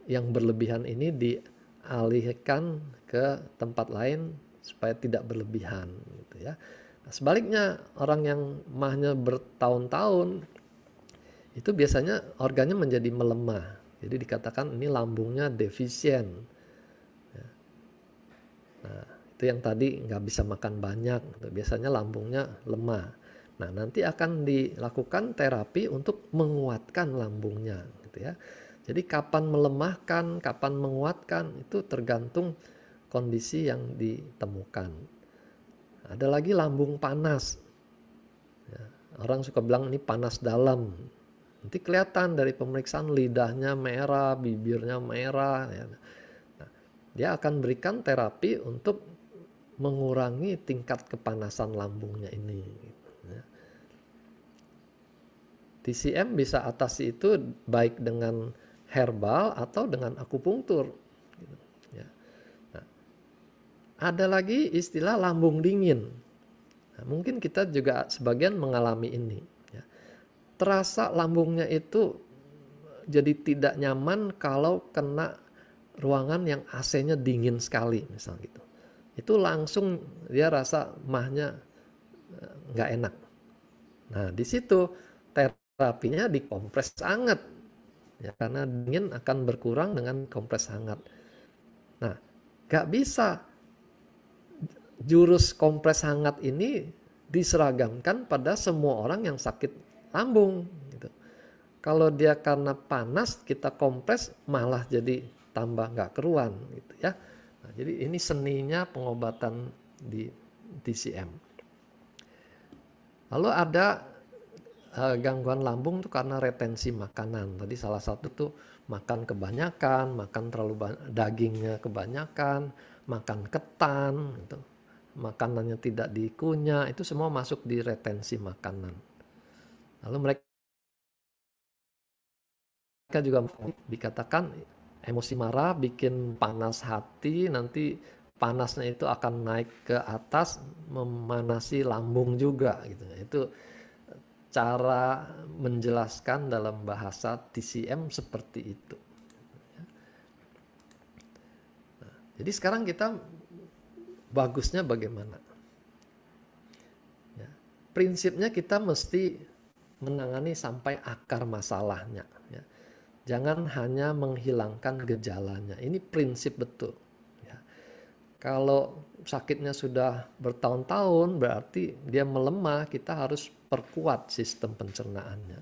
yang berlebihan ini dialihkan ke tempat lain supaya tidak berlebihan gitu ya. Nah, sebaliknya orang yang mahnya bertahun-tahun itu biasanya organnya menjadi melemah. Jadi dikatakan ini lambungnya defisien. Nah, itu yang tadi nggak bisa makan banyak, biasanya lambungnya lemah. Nah, nanti akan dilakukan terapi untuk menguatkan lambungnya, gitu ya. Jadi kapan melemahkan, kapan menguatkan itu tergantung kondisi yang ditemukan. Ada lagi lambung panas. Ya, orang suka bilang ini panas dalam. Nanti kelihatan dari pemeriksaan lidahnya merah, bibirnya merah. Ya. Nah, dia akan berikan terapi untuk mengurangi tingkat kepanasan lambungnya ini. Ya. TCM bisa atasi itu baik dengan herbal atau dengan akupunktur. Ya. Nah, ada lagi istilah lambung dingin. Nah, mungkin kita juga sebagian mengalami ini. Ya. Terasa lambungnya itu jadi tidak nyaman kalau kena ruangan yang AC-nya dingin sekali, misal gitu. Itu langsung dia rasa mahnya nggak enak. Nah, di situ terapinya dikompres hangat. Ya, karena dingin akan berkurang dengan kompres hangat. Nah, nggak bisa jurus kompres hangat ini diseragamkan pada semua orang yang sakit lambung. Gitu. Kalau dia karena panas kita kompres malah jadi tambah nggak keruan, gitu ya. Nah, jadi ini seninya pengobatan di TCM. Lalu ada gangguan lambung tuh karena retensi makanan. Tadi salah satu tuh makan kebanyakan, makan terlalu dagingnya kebanyakan, makan ketan, gitu. Makanannya tidak dikunyah, itu semua masuk di retensi makanan. Lalu mereka juga dikatakan emosi marah bikin panas hati, nanti panasnya itu akan naik ke atas memanasi lambung juga gitu. Itu cara menjelaskan dalam bahasa TCM seperti itu. Nah, jadi sekarang kita bagusnya bagaimana? Ya, prinsipnya kita mesti menangani sampai akar masalahnya. Ya. Jangan hanya menghilangkan gejalanya. Ini prinsip betul. Ya. Kalau sakitnya sudah bertahun-tahun berarti dia melemah, kita harus perkuat sistem pencernaannya.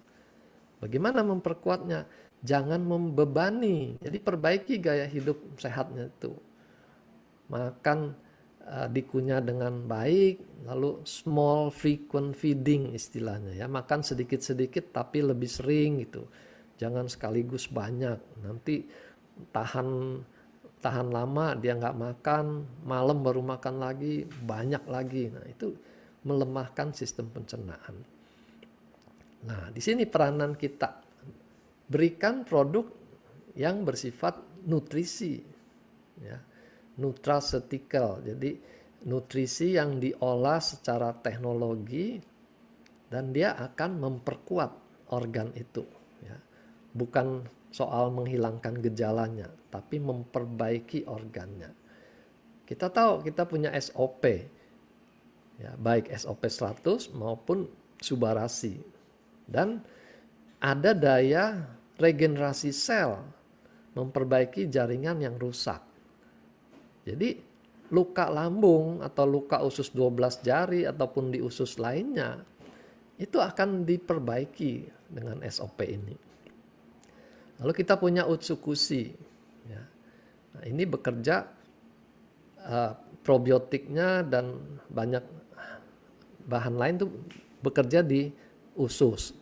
Bagaimana memperkuatnya? Jangan membebani. Jadi perbaiki gaya hidup sehatnya itu. Makan dikunyah dengan baik, lalu small frequent feeding istilahnya ya. Makan sedikit-sedikit tapi lebih sering gitu. Jangan sekaligus banyak. Nanti tahan lama dia nggak makan, malam baru makan lagi, banyak lagi. Nah, itu melemahkan sistem pencernaan. Nah, di sini peranan kita berikan produk yang bersifat nutrisi, ya, nutraceutical. Jadi nutrisi yang diolah secara teknologi dan dia akan memperkuat organ itu. Ya. Bukan soal menghilangkan gejalanya, tapi memperbaiki organnya. Kita tahu kita punya SOP, ya, baik SOP 100 maupun subarasi. Dan ada daya regenerasi sel, memperbaiki jaringan yang rusak. Jadi luka lambung atau luka usus 12 jari ataupun di usus lainnya, itu akan diperbaiki dengan SOP ini. Lalu kita punya Utsukushi. Ya. Nah, ini bekerja probiotiknya dan banyak bahan lain tuh bekerja di usus.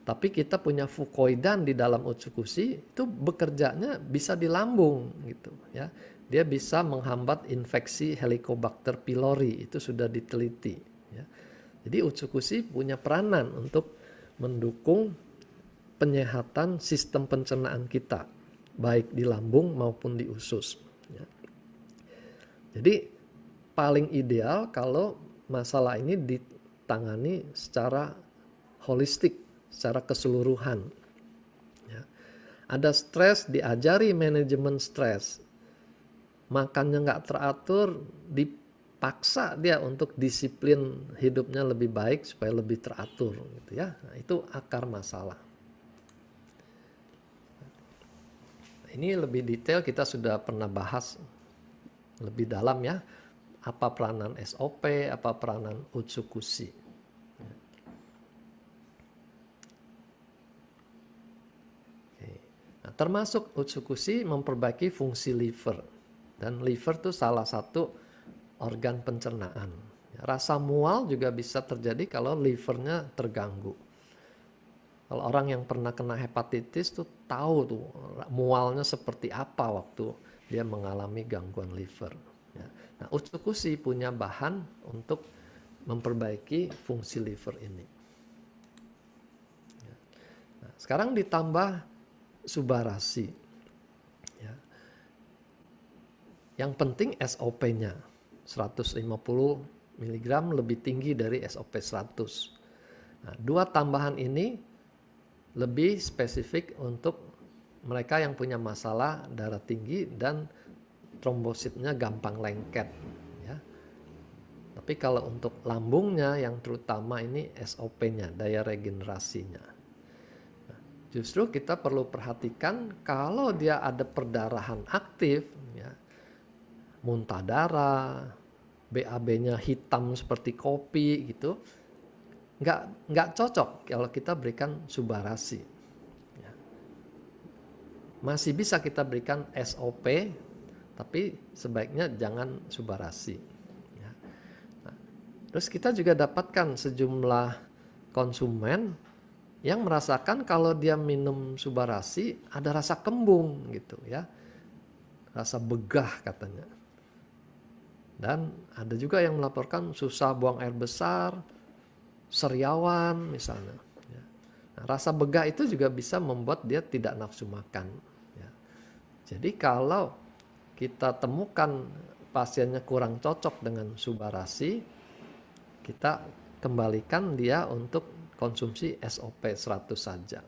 Tapi kita punya Fukoidan di dalam Utsukushi itu bekerjanya bisa di lambung gitu ya. Dia bisa menghambat infeksi Helicobacter pylori, itu sudah diteliti ya. Jadi Utsukushi punya peranan untuk mendukung penyehatan sistem pencernaan kita, baik di lambung maupun di usus. Ya. Jadi paling ideal kalau masalah ini ditangani secara holistik, secara keseluruhan. Ya. Ada stres, diajari manajemen stres. Makannya nggak teratur, dipaksa dia untuk disiplin hidupnya lebih baik supaya lebih teratur, gitu ya. Nah, itu akar masalah. Ini lebih detail kita sudah pernah bahas lebih dalam ya. Apa peranan SOP, apa peranan Utsukushi. Oke. Nah, termasuk Utsukushi memperbaiki fungsi liver. Dan liver itu salah satu organ pencernaan. Rasa mual juga bisa terjadi kalau livernya terganggu. Kalau orang yang pernah kena hepatitis tuh tahu tuh mualnya seperti apa waktu dia mengalami gangguan liver. Nah, Utsukushi punya bahan untuk memperbaiki fungsi liver ini. Nah, sekarang ditambah Subarashi. Yang penting SOP-nya 150 mg lebih tinggi dari SOP 100. Nah, dua tambahan ini lebih spesifik untuk mereka yang punya masalah darah tinggi dan trombositnya gampang lengket. Ya. Tapi kalau untuk lambungnya yang terutama ini SOP-nya, daya regenerasinya. Nah, justru kita perlu perhatikan kalau dia ada perdarahan aktif, ya, muntah darah, BAB-nya hitam seperti kopi gitu, nggak cocok kalau kita berikan Subarashi. Ya. Masih bisa kita berikan SOP, tapi sebaiknya jangan Subarashi. Ya. Nah, terus kita juga dapatkan sejumlah konsumen yang merasakan kalau dia minum Subarashi ada rasa kembung gitu ya, rasa begah katanya. Dan ada juga yang melaporkan susah buang air besar, seriawan misalnya. Ya. Nah, rasa begah itu juga bisa membuat dia tidak nafsu makan. Ya. Jadi kalau kita temukan pasiennya kurang cocok dengan Subarashi, kita kembalikan dia untuk konsumsi SOP 100 saja.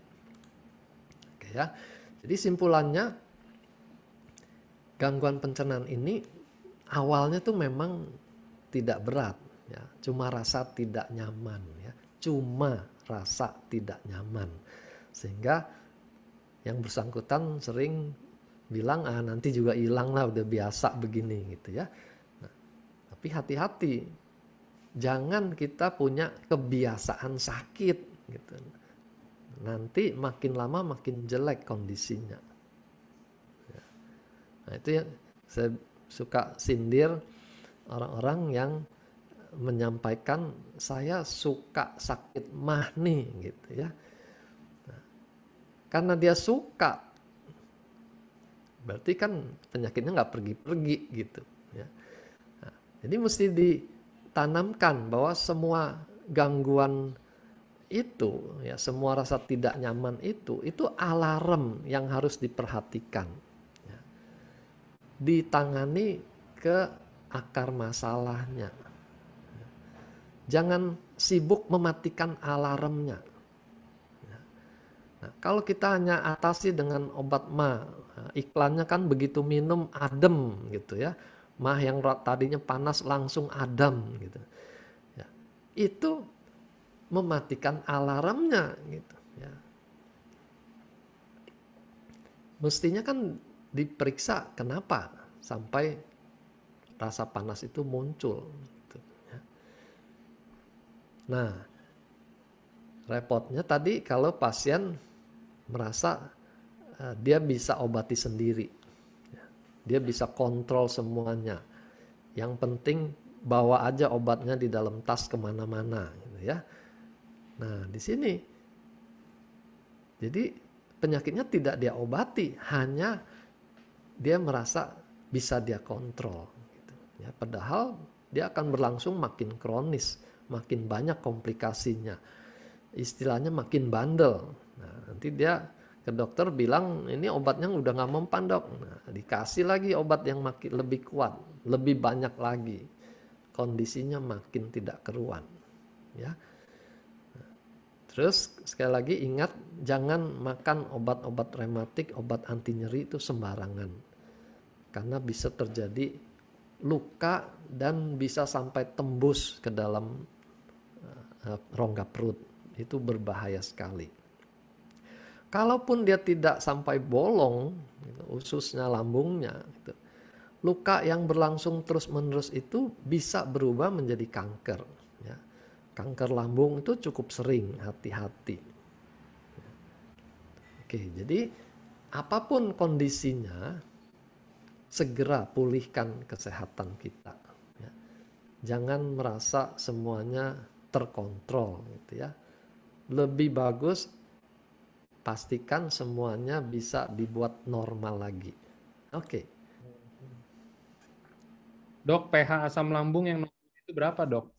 Oke ya. Jadi simpulannya, gangguan pencernaan ini awalnya tuh memang tidak berat, ya, cuma rasa tidak nyaman, ya, cuma rasa tidak nyaman, sehingga yang bersangkutan sering bilang nanti juga hilang lah, udah biasa begini gitu ya. Nah, tapi hati-hati, jangan kita punya kebiasaan sakit gitu. Nanti makin lama makin jelek kondisinya. Ya. Nah itu yang saya suka sindir orang-orang yang menyampaikan saya suka sakit mah nih gitu ya. Nah, karena dia suka, berarti kan penyakitnya nggak pergi-pergi gitu ya. Nah, jadi mesti ditanamkan bahwa semua gangguan itu ya, semua rasa tidak nyaman itu alarm yang harus diperhatikan. Ditangani ke akar masalahnya. Jangan sibuk mematikan alarmnya. Nah, kalau kita hanya atasi dengan obat mah, iklannya kan begitu minum adem gitu ya. Mah yang tadinya panas langsung adem gitu. Ya, itu mematikan alarmnya gitu ya. Mestinya kan diperiksa kenapa sampai rasa panas itu muncul. Gitu, ya. Nah, repotnya tadi kalau pasien merasa dia bisa obati sendiri, ya. Dia bisa kontrol semuanya. Yang penting bawa aja obatnya di dalam tas kemana-mana, gitu ya. Nah, di sini jadi penyakitnya tidak dia obati, hanya dia merasa bisa dia kontrol. Gitu. Ya, padahal dia akan berlangsung makin kronis, makin banyak komplikasinya. Istilahnya makin bandel. Nah, nanti dia ke dokter bilang ini obatnya udah nggak mempan dok. Nah, dikasih lagi obat yang makin lebih kuat, lebih banyak lagi, kondisinya makin tidak keruan. Ya, terus sekali lagi ingat jangan makan obat-obat rematik, obat anti nyeri itu sembarangan, karena bisa terjadi luka dan bisa sampai tembus ke dalam rongga perut. Itu berbahaya sekali. Kalaupun dia tidak sampai bolong, gitu, ususnya, lambungnya, gitu, luka yang berlangsung terus-menerus itu bisa berubah menjadi kanker. Ya. Kanker lambung itu cukup sering, hati-hati. Oke, jadi apapun kondisinya, segera pulihkan kesehatan kita. Ya. Jangan merasa semuanya terkontrol, gitu ya. Lebih bagus pastikan semuanya bisa dibuat normal lagi. Oke. Dok, pH asam lambung yang normal itu berapa, dok?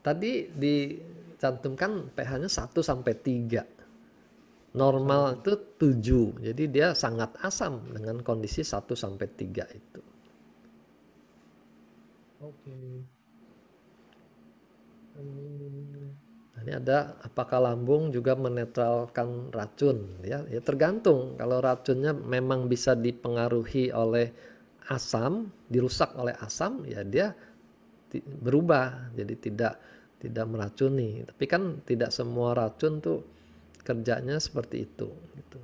Tadi dicantumkan pH-nya 1 sampai 3. 1 sampai Normal 3. itu 7. Jadi dia sangat asam dengan kondisi 1 sampai 3 itu. Oke. Nah, ini ada apakah lambung juga menetralkan racun ya? Ya tergantung. Kalau racunnya memang bisa dipengaruhi oleh asam, dirusak oleh asam, ya dia berubah jadi tidak meracuni. Tapi kan tidak semua racun tuh kerjanya seperti itu gitu.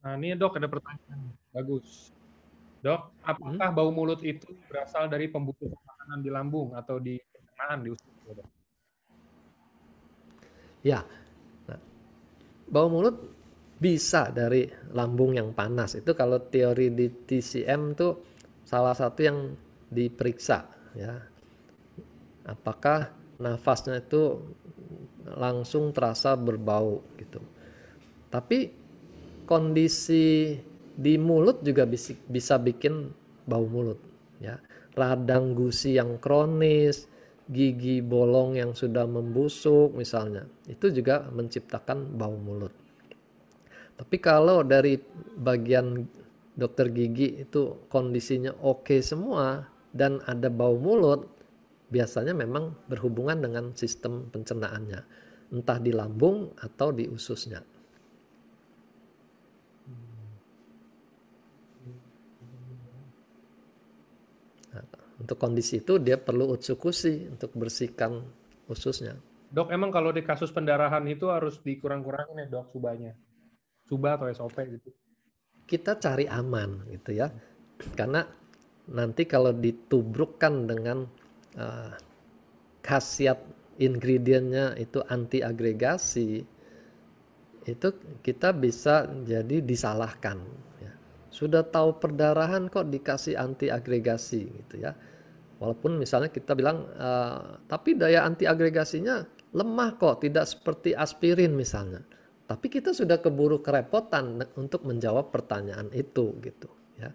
Nah, ini dok ada pertanyaan. Bagus. Dok, Hmm? apakah bau mulut itu berasal dari pembusukan makanan di lambung atau di pencernaan di usus, dok? Ya, nah, bau mulut bisa dari lambung yang panas. Itu kalau teori di TCM tuh salah satu yang diperiksa ya. Apakah nafasnya itu langsung terasa berbau gitu. Tapi kondisi di mulut juga bisa bikin bau mulut ya. Radang gusi yang kronis, gigi bolong yang sudah membusuk misalnya, itu juga menciptakan bau mulut. Tapi kalau dari bagian dokter gigi itu kondisinya oke semua dan ada bau mulut, biasanya memang berhubungan dengan sistem pencernaannya, entah di lambung atau di ususnya. Nah, untuk kondisi itu dia perlu utsukushi untuk bersihkan ususnya. Dok, emang kalau di kasus pendarahan itu harus dikurang-kurangin ya, dok, subanya? Suba atau SOP gitu. Kita cari aman gitu ya, karena nanti kalau ditubrukkan dengan uh, khasiat ingredientnya itu anti agregasi, itu kita bisa jadi disalahkan ya. Sudah tahu perdarahan kok dikasih anti agregasi gitu ya. Walaupun misalnya kita bilang tapi daya anti agregasinya lemah kok, tidak seperti aspirin misalnya. Tapi kita sudah keburu kerepotan untuk menjawab pertanyaan itu gitu ya.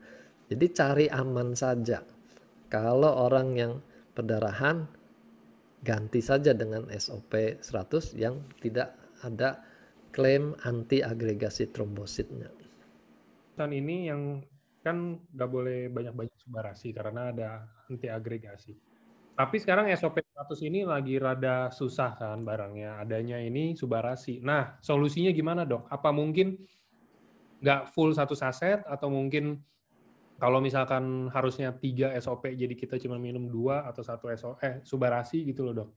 Jadi cari aman saja. Kalau orang yang perdarahan, ganti saja dengan SOP 100 yang tidak ada klaim anti agregasi trombositnya. Dan ini yang kan nggak boleh banyak-banyak subarasi karena ada anti agregasi. Tapi sekarang SOP 100 ini lagi rada susah kan barangnya. Adanya ini subarasi. Nah, solusinya gimana, dok? Apa mungkin nggak full satu saset atau mungkin kalau misalkan harusnya 3 SOP jadi kita cuma minum 2 atau 1 subarasi gitu loh, dok.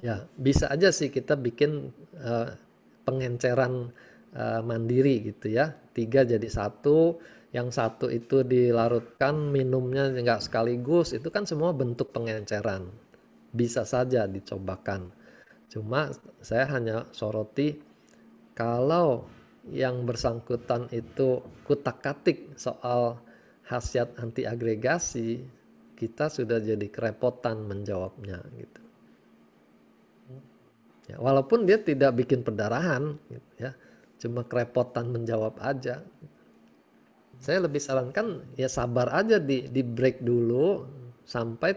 Ya, bisa aja sih kita bikin pengenceran mandiri gitu ya. 3 jadi 1, yang 1 itu dilarutkan, minumnya nggak sekaligus, itu kan semua bentuk pengenceran. Bisa saja dicobakan. Cuma saya hanya soroti kalau yang bersangkutan itu kutak-katik soal khasiat anti agregasi, kita sudah jadi kerepotan menjawabnya gitu. Ya, walaupun dia tidak bikin perdarahan, gitu ya, cuma kerepotan menjawab aja. Saya lebih sarankan ya sabar aja di break dulu sampai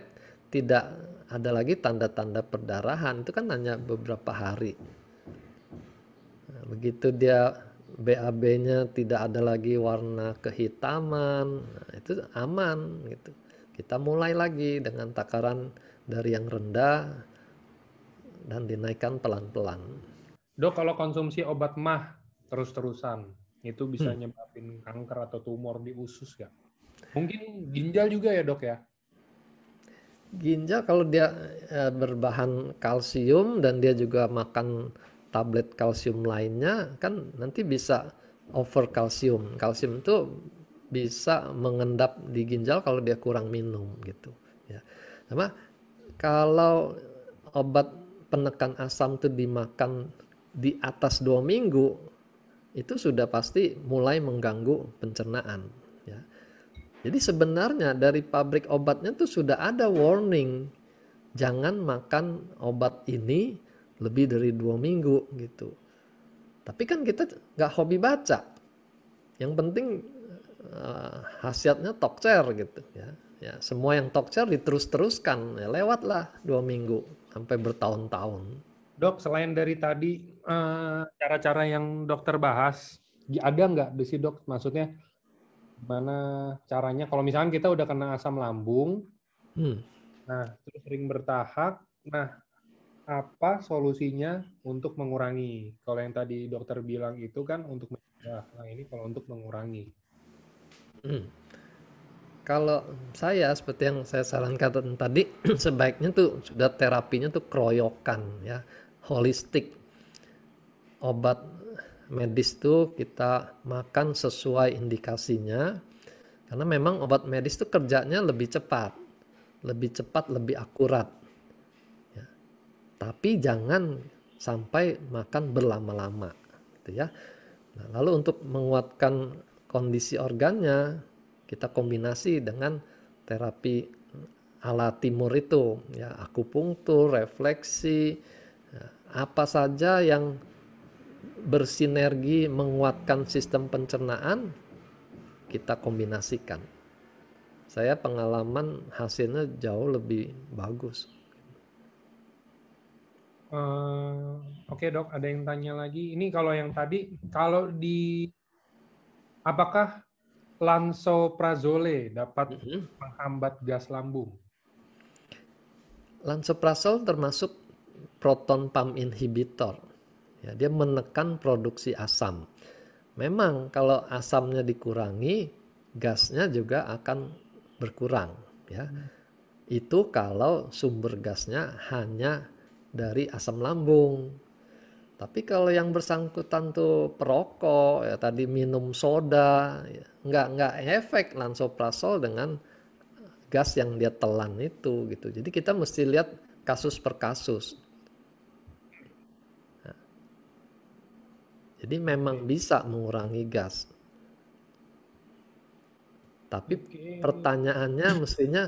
tidak ada lagi tanda-tanda perdarahan. Itu kan hanya beberapa hari. Begitu dia BAB-nya tidak ada lagi warna kehitaman, nah itu aman gitu. Kita mulai lagi dengan takaran dari yang rendah dan dinaikkan pelan-pelan. Dok, kalau konsumsi obat mah terus-terusan, itu bisa Hmm. nyebabin kanker atau tumor di usus ya? Mungkin ginjal juga ya dok ya? Ginjal kalau dia berbahan kalsium dan dia juga makan tablet kalsium lainnya, kan nanti bisa over kalsium. Kalsium itu bisa mengendap di ginjal kalau dia kurang minum gitu ya. Sama kalau obat penekan asam itu dimakan di atas 2 minggu, itu sudah pasti mulai mengganggu pencernaan ya. Jadi sebenarnya dari pabrik obatnya tuh sudah ada warning, jangan makan obat ini lebih dari 2 minggu gitu. Tapi kan kita nggak hobi baca. Yang penting khasiatnya tokcer gitu ya. Ya semua yang tokcer diterus-teruskan, ya lewatlah 2 minggu sampai bertahun-tahun. Dok, selain dari tadi cara-cara yang dokter bahas, ada nggak sih dok? Maksudnya gimana caranya? Kalau misalkan kita udah kena asam lambung, nah terus sering bertahap, nah apa solusinya untuk mengurangi? Kalau yang tadi dokter bilang itu kan untuk mencegah, nah ini kalau untuk mengurangi. Kalau saya seperti yang saya sarankan tadi, sebaiknya tuh sudah terapinya tuh keroyokan ya, holistik. Obat medis tuh kita makan sesuai indikasinya, karena memang obat medis tuh kerjanya lebih cepat, lebih akurat. Ya. Tapi jangan sampai makan berlama-lama, gitu ya. Nah, lalu untuk menguatkan kondisi organnya, kita kombinasi dengan terapi ala timur itu, ya akupunktur, refleksi, ya, apa saja yang bersinergi menguatkan sistem pencernaan, kita kombinasikan. Saya pengalaman hasilnya jauh lebih bagus. Oke dok, ada yang tanya lagi. Ini kalau yang tadi, kalau di apakah lansoprazole dapat menghambat gas lambung? Lansoprazole termasuk proton pump inhibitor. Ya, dia menekan produksi asam. Memang kalau asamnya dikurangi, gasnya juga akan berkurang. Ya, itu kalau sumber gasnya hanya dari asam lambung. Tapi kalau yang bersangkutan tuh perokok, ya tadi minum soda, ya, nggak efek lansoprazole dengan gas yang dia telan itu gitu. Jadi kita mesti lihat kasus per kasus. Nah, jadi memang bisa mengurangi gas. Tapi pertanyaannya mestinya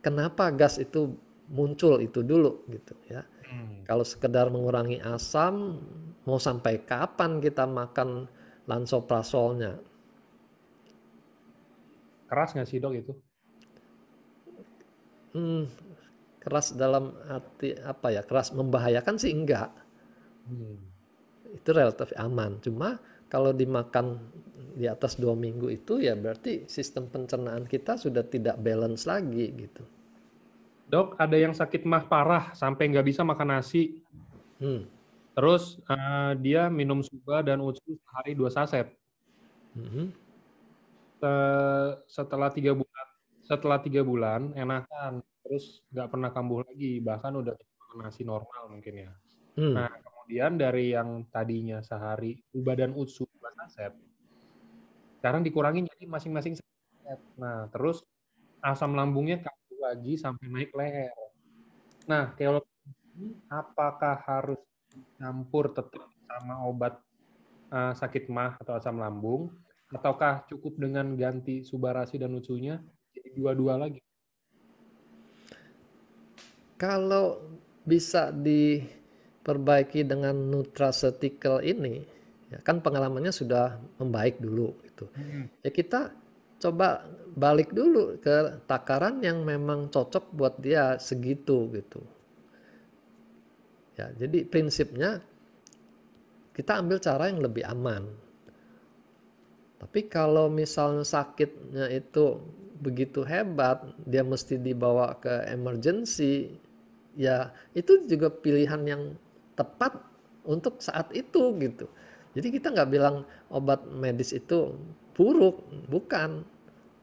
kenapa gas itu muncul itu dulu gitu ya. Kalau sekedar mengurangi asam, mau sampai kapan kita makan lansoprazolnya? Keras nggak sih dok itu? Keras dalam arti apa ya? Keras membahayakan sih enggak. Itu relatif aman. Cuma kalau dimakan di atas 2 minggu itu ya berarti sistem pencernaan kita sudah tidak balance lagi gitu. Dok, ada yang sakit mah parah sampai nggak bisa makan nasi. Terus dia minum suba dan utsu sehari 2 saset. Setelah 3 bulan enakan, terus nggak pernah kambuh lagi, bahkan udah makan nasi normal mungkin ya. Nah, kemudian dari yang tadinya sehari suba dan utsu 2 saset, sekarang dikurangin jadi masing-masing saset. Nah, terus asam lambungnya kambuh lagi sampai naik leher. Nah, kalau apakah harus campur tetap sama obat sakit mah atau asam lambung, ataukah cukup dengan ganti subarasi dan utsunya jadi dua-dua lagi? Kalau bisa diperbaiki dengan nutraceutical ini, ya kan pengalamannya sudah membaik dulu gitu. Ya kita coba balik dulu ke takaran yang memang cocok buat dia segitu gitu. Ya, jadi prinsipnya kita ambil cara yang lebih aman. Tapi kalau misalnya sakitnya itu begitu hebat, dia mesti dibawa ke emergency, ya itu juga pilihan yang tepat untuk saat itu gitu. Jadi kita nggak bilang obat medis itu buruk, bukan.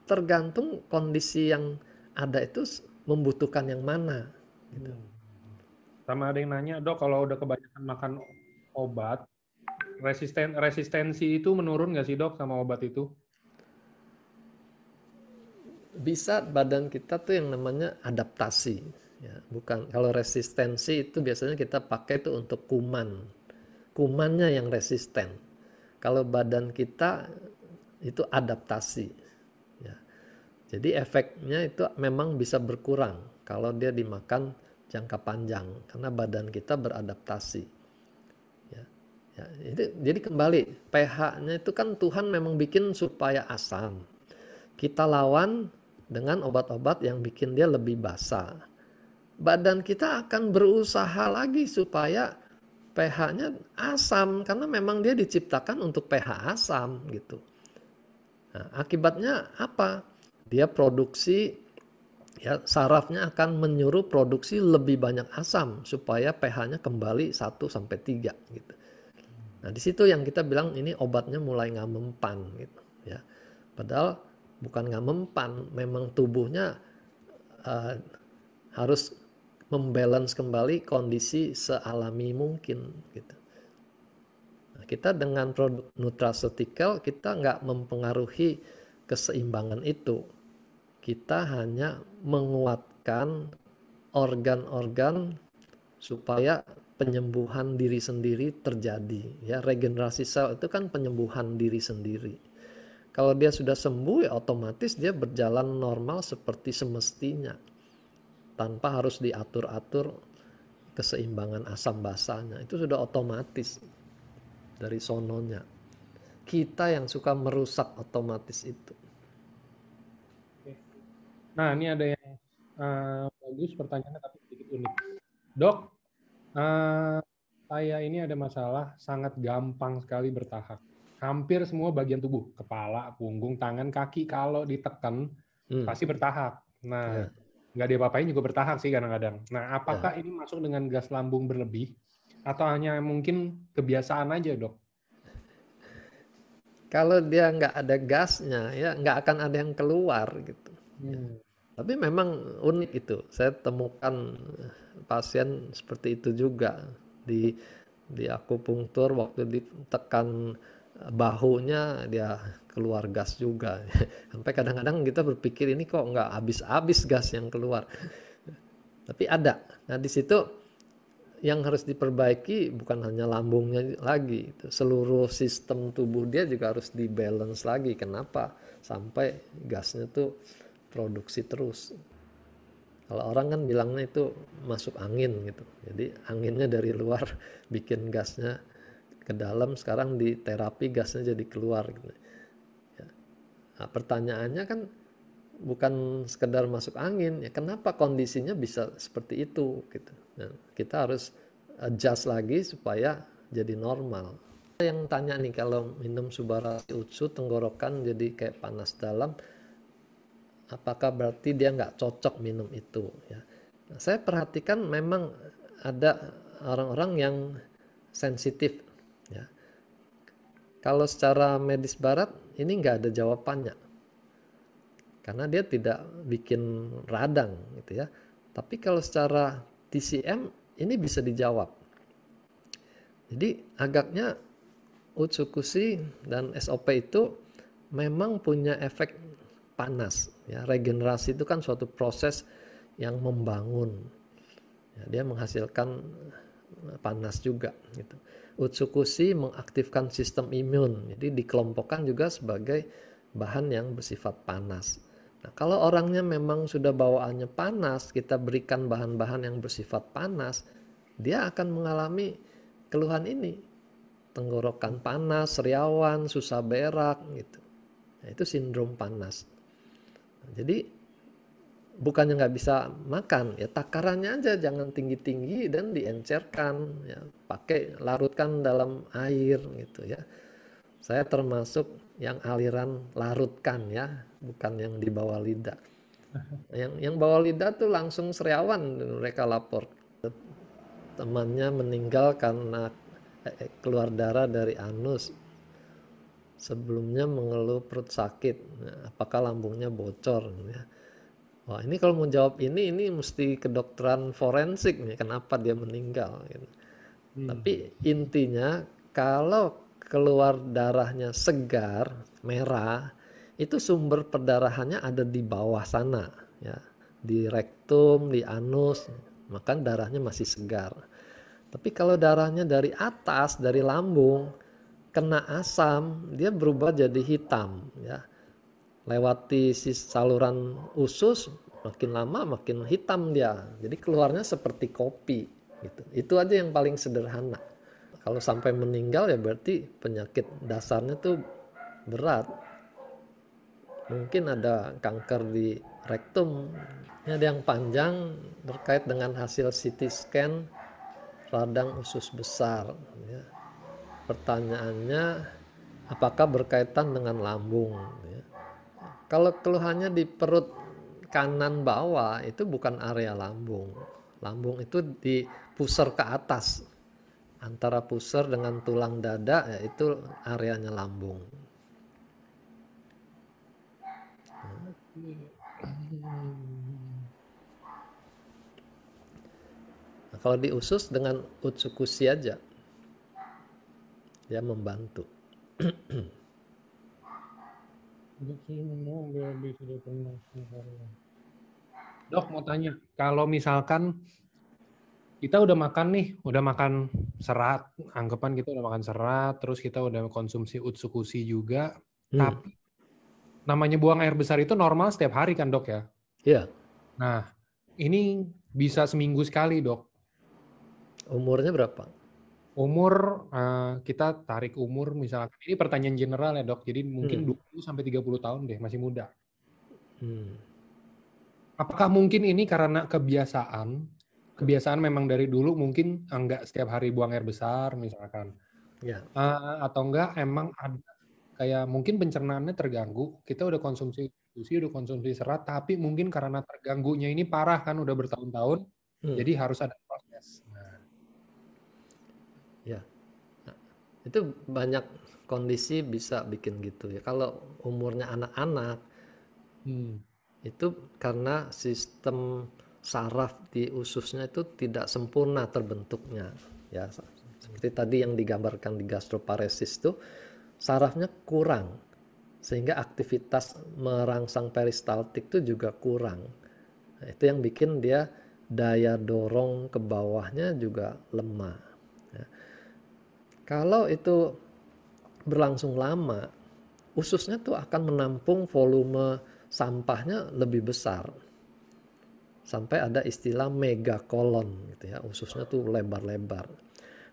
Tergantung kondisi yang ada itu membutuhkan yang mana. Gitu. Sama ada yang nanya, dok kalau udah kebanyakan makan obat, resistensi itu menurun nggak sih dok sama obat itu? Bisa badan kita tuh yang namanya adaptasi. Ya, bukan kalau resistensi itu biasanya kita pakai itu untuk kumannya yang resisten. Kalau badan kita itu adaptasi, ya. Jadi efeknya itu memang bisa berkurang kalau dia dimakan jangka panjang karena badan kita beradaptasi, ya. Ya, jadi kembali pH-nya itu kan Tuhan memang bikin supaya asam. Kita lawan dengan obat-obat yang bikin dia lebih basah. Badan kita akan berusaha lagi supaya pH-nya asam karena memang dia diciptakan untuk pH asam gitu. Nah, akibatnya apa? Dia produksi, ya, sarafnya akan menyuruh produksi lebih banyak asam supaya pH-nya kembali 1 sampai 3 gitu. Nah, di situ yang kita bilang ini obatnya mulai nggak mempan gitu, ya. Padahal bukan nggak mempan, memang tubuhnya harus membalance kembali kondisi sealami mungkin gitu. Nah, kita dengan produk nutraceutical kita nggak mempengaruhi keseimbangan itu. Kita hanya menguatkan organ-organ supaya penyembuhan diri sendiri terjadi. Ya, regenerasi sel itu kan penyembuhan diri sendiri. Kalau dia sudah sembuh, ya otomatis dia berjalan normal seperti semestinya, tanpa harus diatur-atur keseimbangan asam basahnya. Itu sudah otomatis dari sononya. Kita yang suka merusak otomatis itu. Nah, ini ada yang bagus pertanyaannya tapi sedikit unik. Dok, saya ini ada masalah sangat gampang sekali bertahak. Hampir semua bagian tubuh, kepala, punggung, tangan, kaki, kalau ditekan pasti bertahak. Nah, nggak diapa-apain juga bertahak sih kadang-kadang. Nah, apakah ini masuk dengan gas lambung berlebih atau hanya mungkin kebiasaan aja, dok? Kalau dia nggak ada gasnya, ya nggak akan ada yang keluar gitu. Ya. Tapi memang unik itu. Saya temukan pasien seperti itu juga di akupunktur waktu ditekan bahunya dia keluar gas juga. Sampai kadang-kadang kita berpikir ini kok nggak habis-habis gas yang keluar. Tapi ada. Nah di situ yang harus diperbaiki bukan hanya lambungnya lagi, seluruh sistem tubuh dia juga harus dibalance lagi. Kenapa? Sampai gasnya tuh produksi terus. Kalau orang kan bilangnya itu masuk angin gitu. Jadi anginnya dari luar bikin gasnya ke dalam, sekarang di terapi gasnya jadi keluar gitu. Ya. Nah, pertanyaannya kan bukan sekedar masuk angin, ya kenapa kondisinya bisa seperti itu gitu. Nah, kita harus adjust lagi supaya jadi normal. Yang tanya nih, kalau minum Subarashi Utsu tenggorokan jadi kayak panas dalam, apakah berarti dia nggak cocok minum itu ya? Nah, saya perhatikan memang ada orang-orang yang sensitif ya. Kalau secara medis barat ini nggak ada jawabannya karena dia tidak bikin radang gitu ya. Tapi kalau secara TCM ini bisa dijawab. Jadi agaknya Utsukushi dan SOP itu memang punya efek panas ya. Regenerasi itu kan suatu proses yang membangun ya, dia menghasilkan panas juga gitu. Utsukushi mengaktifkan sistem imun, jadi dikelompokkan juga sebagai bahan yang bersifat panas. Nah, kalau orangnya memang sudah bawaannya panas, kita berikan bahan-bahan yang bersifat panas, dia akan mengalami keluhan ini, tenggorokan panas, sariawan, susah berak gitu. Nah, itu sindrom panas. Nah, jadi bukannya nggak bisa makan, ya takarannya aja jangan tinggi-tinggi dan diencerkan, ya pakai larutkan dalam air gitu ya. Saya termasuk yang aliran larutkan ya, bukan yang di bawah lidah. Yang bawah lidah tuh langsung seriawan mereka lapor temannya meninggal karena keluar darah dari anus. Sebelumnya mengeluh perut sakit, nah, apakah lambungnya bocor ya. Wah, ini kalau mau jawab ini mesti kedokteran forensik nih, kenapa dia meninggal gitu. Tapi intinya kalau keluar darahnya segar, merah, itu sumber perdarahannya ada di bawah sana ya, di rektum, di anus, maka darahnya masih segar. Tapi kalau darahnya dari atas, dari lambung, kena asam, dia berubah jadi hitam ya. Lewati saluran usus, makin lama makin hitam dia. Jadi keluarnya seperti kopi gitu. Itu aja yang paling sederhana. Kalau sampai meninggal ya berarti penyakit dasarnya tuh berat. Mungkin ada kanker di rektum. Ini ada yang panjang terkait dengan hasil CT scan radang usus besar ya. Pertanyaannya, apakah berkaitan dengan lambung ya. Kalau keluhannya di perut kanan bawah itu bukan area lambung. Lambung itu di pusar ke atas. Antara pusar dengan tulang dada ya itu areanya lambung. Nah, kalau di usus dengan utsukushi aja dia membantu. Dok, mau tanya, kalau misalkan kita udah makan nih, udah makan serat, anggapan kita udah makan serat, terus kita udah konsumsi utsukushi juga, tapi namanya buang air besar itu normal setiap hari kan dok ya? Iya. Nah, ini bisa seminggu sekali dok. Umurnya berapa? Umur, kita tarik umur misalkan, ini pertanyaan general ya dok, jadi mungkin 20-30 tahun deh, masih muda. Apakah mungkin ini karena kebiasaan memang dari dulu mungkin enggak setiap hari buang air besar misalkan. Ya. Atau enggak emang ada kayak mungkin pencernaannya terganggu, kita udah konsumsi serat, tapi mungkin karena terganggunya ini parah kan udah bertahun-tahun, jadi harus ada proses. Nah. Ya. Nah, itu banyak kondisi bisa bikin gitu ya. Kalau umurnya anak-anak, itu karena sistem saraf di ususnya itu tidak sempurna terbentuknya ya, seperti tadi yang digambarkan di gastroparesis itu sarafnya kurang sehingga aktivitas merangsang peristaltik itu juga kurang. Nah, itu yang bikin dia daya dorong ke bawahnya juga lemah ya. Kalau itu berlangsung lama, ususnya tuh akan menampung volume sampahnya lebih besar. Sampai ada istilah megakolon gitu ya, ususnya tuh lebar-lebar.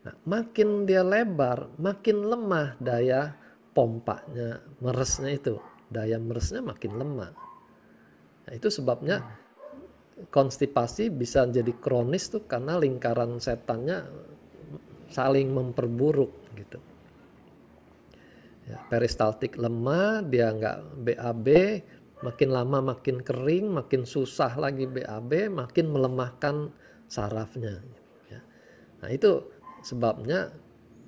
Nah, makin dia lebar, makin lemah daya pompanya, meresnya itu. Daya meresnya makin lemah. Nah, itu sebabnya konstipasi bisa jadi kronis tuh karena lingkaran setannya saling memperburuk gitu. Ya, peristaltik lemah, dia nggak BAB, makin lama makin kering, makin susah lagi BAB, makin melemahkan sarafnya. Ya. Nah itu sebabnya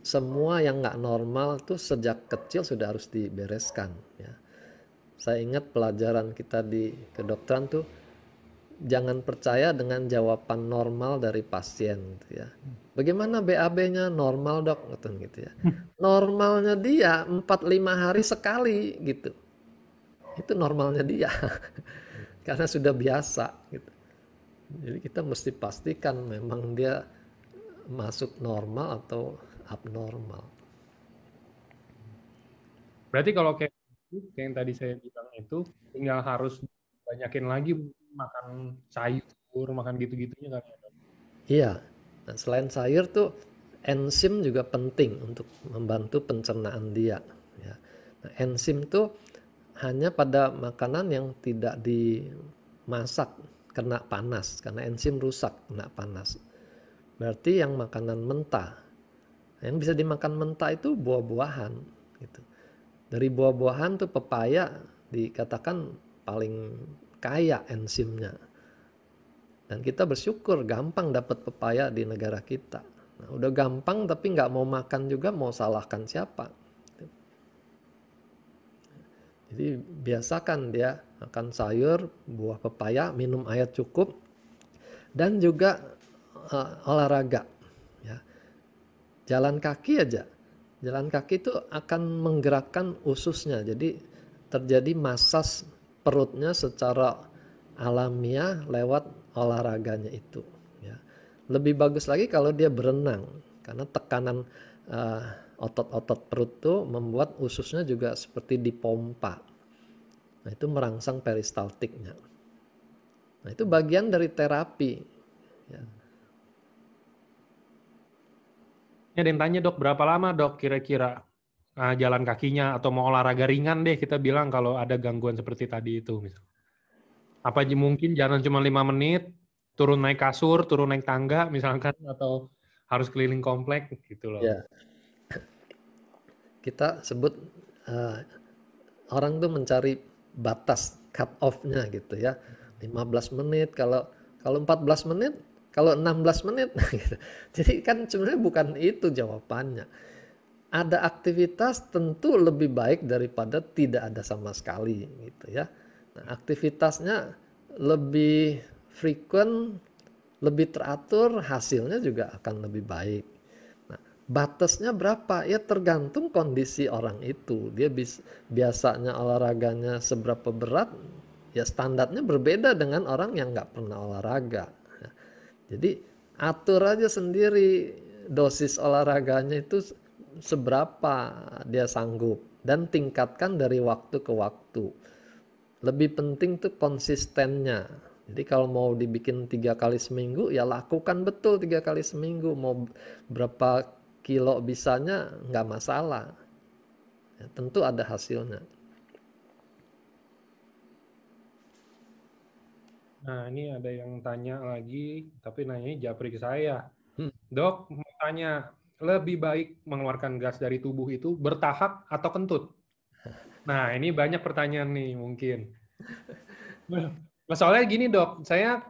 semua yang nggak normal tuh sejak kecil sudah harus dibereskan. Ya. Saya ingat pelajaran kita di kedokteran tuh, jangan percaya dengan jawaban normal dari pasien gitu ya. Bagaimana BAB-nya? Normal dok gitu ya. Normalnya dia 4-5 hari sekali gitu. Itu normalnya dia. Karena sudah biasa gitu. Jadi kita mesti pastikan memang dia masuk normal atau abnormal. Berarti kalau kayak yang tadi saya bilang itu tinggal harus banyakin lagi makan sayur, makan gitu-gitunya kan ya. Iya. Nah, selain sayur tuh enzim juga penting untuk membantu pencernaan dia. Ya. Nah, enzim tuh hanya pada makanan yang tidak masak kena panas, karena enzim rusak kena panas. Berarti yang makanan mentah, yang bisa dimakan mentah itu buah-buahan gitu. Dari buah-buahan tuh pepaya dikatakan paling kaya enzimnya. Dan kita bersyukur gampang dapat pepaya di negara kita. Nah, udah gampang tapi nggak mau makan juga, mau salahkan siapa? Jadi biasakan dia makan sayur, buah pepaya, minum air cukup, dan juga olahraga. Ya. Jalan kaki aja. Jalan kaki itu akan menggerakkan ususnya. Jadi terjadi masas perutnya secara alamiah lewat olahraganya itu. Ya. Lebih bagus lagi kalau dia berenang, karena tekanan otot-otot perut itu membuat ususnya juga seperti dipompa. Nah, itu merangsang peristaltiknya. Nah, itu bagian dari terapi. Ya. Ini ada yang tanya, Dok, berapa lama, Dok, kira-kira jalan kakinya, atau mau olahraga ringan deh, kita bilang kalau ada gangguan seperti tadi itu. Apa aja mungkin jalan cuma 5 menit, turun naik kasur, turun naik tangga misalkan, atau harus keliling komplek gitu loh. Ya. Kita sebut orang tuh mencari batas cut off-nya gitu ya. 15 menit, kalau 14 menit, kalau 16 menit gitu. Jadi kan sebenarnya bukan itu jawabannya. Ada aktivitas tentu lebih baik daripada tidak ada sama sekali gitu ya. Nah, aktivitasnya lebih frequent, lebih teratur, hasilnya juga akan lebih baik. Nah, batasnya berapa? Ya tergantung kondisi orang itu. Dia biasanya olahraganya seberapa berat, ya standarnya berbeda dengan orang yang nggak pernah olahraga. Jadi atur aja sendiri dosis olahraganya itu seberapa dia sanggup, dan tingkatkan dari waktu ke waktu. Lebih penting tuh konsistennya. Jadi kalau mau dibikin 3 kali seminggu, ya lakukan betul 3 kali seminggu. Mau berapa kilo bisanya nggak masalah. Ya, tentu ada hasilnya. Nah, ini ada yang tanya lagi, tapi nanyanya japri ke saya. Hmm. Dok, mau tanya, lebih baik mengeluarkan gas dari tubuh itu bertahap atau kentut? Nah, ini banyak pertanyaan nih mungkin. Soalnya gini, Dok, saya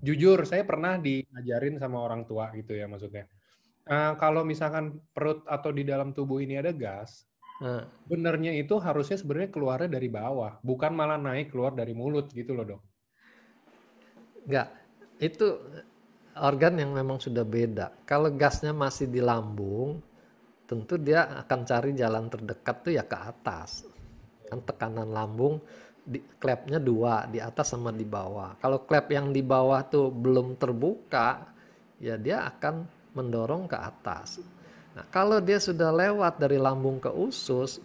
jujur, saya pernah diajarin sama orang tua gitu ya maksudnya. Kalau misalkan perut atau di dalam tubuh ini ada gas, Nah, benernya itu harusnya sebenarnya keluarnya dari bawah, bukan malah naik keluar dari mulut gitu loh, Dok. nggak, itu organ yang memang sudah beda. Kalau gasnya masih di lambung, tentu dia akan cari jalan terdekat tuh ya ke atas. Kan tekanan lambung klepnya dua, di atas sama di bawah. Kalau klep yang di bawah tuh belum terbuka, ya dia akan mendorong ke atas. Nah, kalau dia sudah lewat dari lambung ke usus,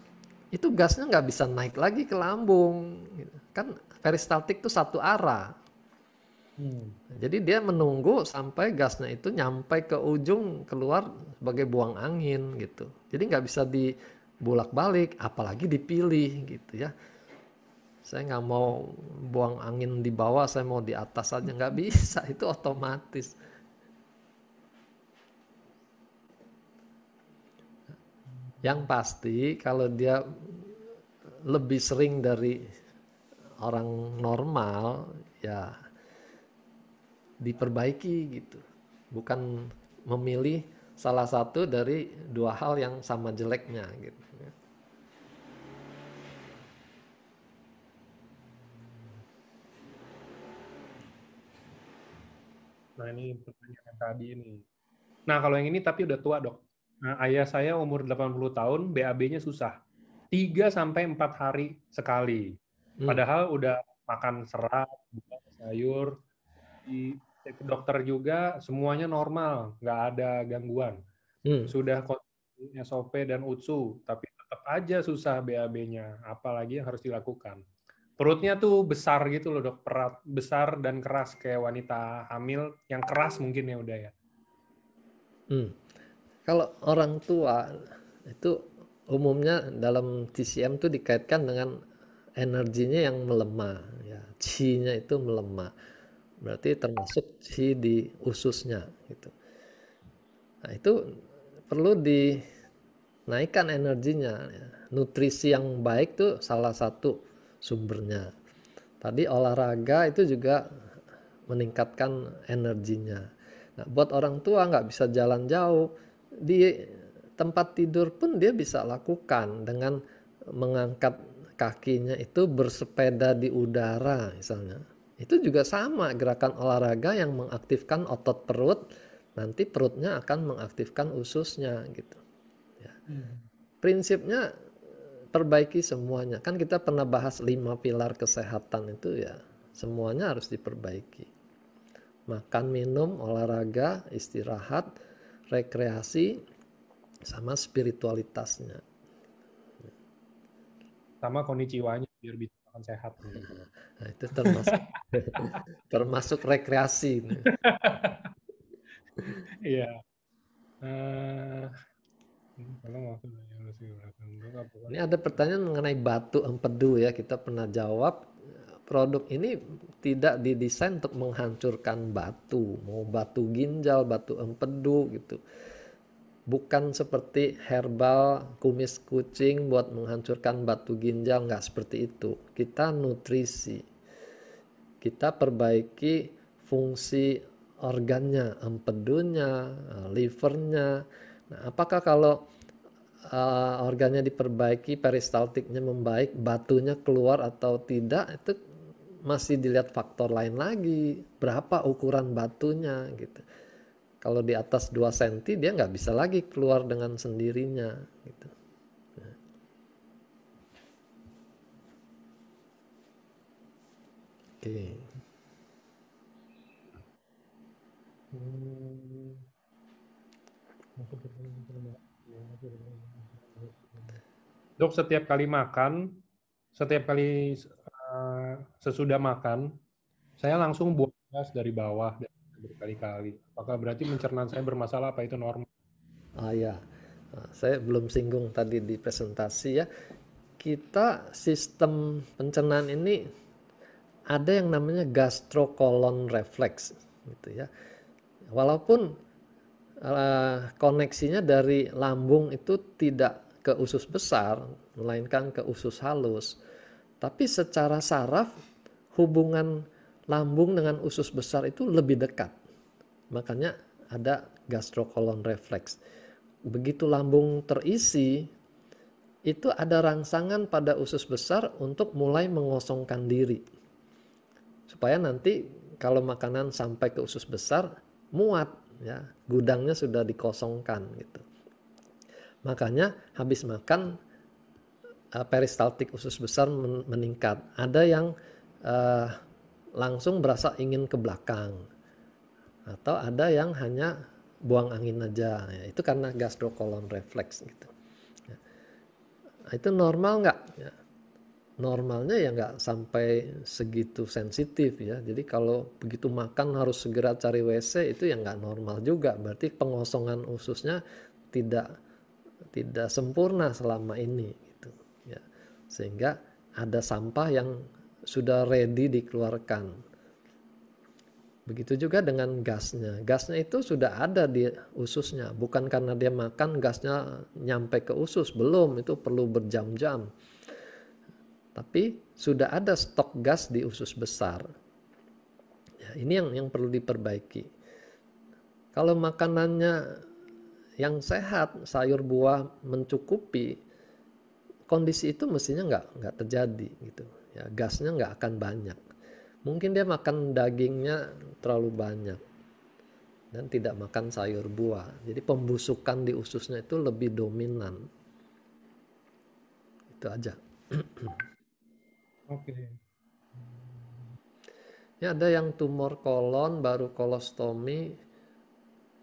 itu gasnya nggak bisa naik lagi ke lambung. Kan peristaltik tuh satu arah. Jadi dia menunggu sampai gasnya itu nyampe ke ujung, keluar sebagai buang angin gitu. Jadi nggak bisa dibulak-balik, apalagi dipilih gitu ya. Saya nggak mau buang angin di bawah, saya mau di atas aja, nggak bisa, itu otomatis. Yang pasti kalau dia lebih sering dari orang normal, ya diperbaiki gitu. Bukan memilih salah satu dari dua hal yang sama jeleknya gitu. Nah, ini pertanyaan tadi ini. Nah, kalau yang ini tapi udah tua, Dok. Nah, ayah saya umur 80 tahun, BAB-nya susah. 3 sampai 4 hari sekali. Padahal udah makan serat, buah, sayur, di cek ke dokter juga semuanya normal, nggak ada gangguan. Sudah konsumsi SOP dan UTSU, tapi tetap aja susah BAB-nya. Apalagi yang harus dilakukan. Perutnya tuh besar gitu loh, Dok. Besar dan keras kayak wanita hamil yang keras mungkin ya udah ya. Kalau orang tua itu umumnya dalam TCM itu dikaitkan dengan energinya yang melemah, ya, qi-nya itu melemah. Berarti termasuk qi di ususnya gitu. Nah, itu perlu dinaikkan energinya, ya. Nutrisi yang baik tuh salah satu sumbernya. Tadi olahraga itu juga meningkatkan energinya. Nah, buat orang tua nggak bisa jalan jauh, di tempat tidur pun dia bisa lakukan dengan mengangkat kakinya itu bersepeda di udara misalnya. Itu juga sama gerakan olahraga yang mengaktifkan otot perut, nanti perutnya akan mengaktifkan ususnya gitu. Ya. Prinsipnya perbaiki semuanya. Kan kita pernah bahas 5 pilar kesehatan itu, ya semuanya harus diperbaiki. Makan, minum, olahraga, istirahat, rekreasi, sama spiritualitasnya. Sama konnichiwa-nya biar bisa makan sehat. Nah, itu termasuk termasuk rekreasi. Iya. Kalau waktu Ini ada pertanyaan mengenai batu empedu, ya, kita pernah jawab. Produk ini tidak didesain untuk menghancurkan batu, mau batu ginjal, batu empedu gitu. Bukan seperti herbal kumis kucing buat menghancurkan batu ginjal, nggak seperti itu. Kita nutrisi, kita perbaiki fungsi organnya, empedunya, livernya. Nah, apakah kalau organnya diperbaiki, peristaltiknya membaik, batunya keluar atau tidak, itu masih dilihat faktor lain lagi. Berapa ukuran batunya gitu. Kalau di atas 2 cm dia nggak bisa lagi keluar dengan sendirinya gitu. Oke. Dok, setiap kali sesudah makan, saya langsung buang gas dari bawah berkali-kali. Apakah berarti pencernaan saya bermasalah? Apa itu normal? Ya, saya belum singgung tadi di presentasi, ya. Kita sistem pencernaan ini ada yang namanya gastrocolon reflex gitu, ya. Walaupun koneksinya dari lambung itu tidak ke usus besar, melainkan ke usus halus. Tapi secara saraf hubungan lambung dengan usus besar itu lebih dekat. Makanya ada gastrocolon reflex. Begitu lambung terisi, itu ada rangsangan pada usus besar untuk mulai mengosongkan diri. Supaya nanti kalau makanan sampai ke usus besar muat, ya, gudangnya sudah dikosongkan gitu. Makanya habis makan peristaltik usus besar meningkat. Ada yang langsung berasa ingin ke belakang, atau ada yang hanya buang angin aja, ya, itu karena gastrocolon reflex gitu. Ya. Itu normal nggak? Ya. Normalnya ya nggak sampai segitu sensitif, ya. Jadi kalau begitu makan harus segera cari WC, itu ya nggak normal juga. Berarti pengosongan ususnya tidak sempurna selama ini gitu, ya. Sehingga ada sampah yang sudah ready dikeluarkan. Begitu juga dengan gasnya. Gasnya itu sudah ada di ususnya. Bukan karena dia makan gasnya nyampe ke usus. Belum, itu perlu berjam-jam. Tapi sudah ada stok gas di usus besar. Ya, ini yang perlu diperbaiki. Kalau makanannya yang sehat, sayur buah mencukupi, kondisi itu mestinya nggak terjadi gitu. Ya, gasnya nggak akan banyak. Mungkin dia makan dagingnya terlalu banyak dan tidak makan sayur buah. Jadi pembusukan di ususnya itu lebih dominan. Itu aja. Oke. Ya, ada yang tumor kolon baru kolostomi,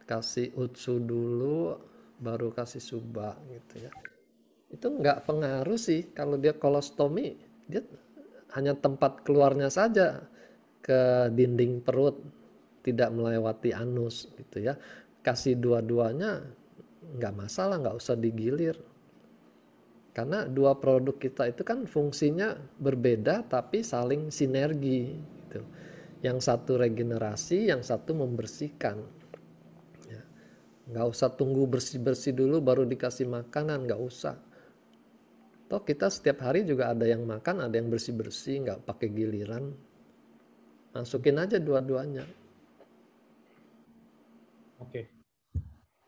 kasih utsu dulu baru kasih suba gitu, ya. Itu nggak pengaruh sih. Kalau dia kolostomi, dia hanya tempat keluarnya saja ke dinding perut, tidak melewati anus gitu, ya. Kasih dua-duanya nggak masalah, nggak usah digilir. Karena dua produk kita itu kan fungsinya berbeda tapi saling sinergi gitu. Yang satu regenerasi, yang satu membersihkan. Ya. Nggak usah tunggu bersih-bersih dulu baru dikasih makanan, nggak usah. Toh kita setiap hari juga ada yang makan, ada yang bersih-bersih, nggak pakai giliran. Masukin aja dua-duanya. Oke.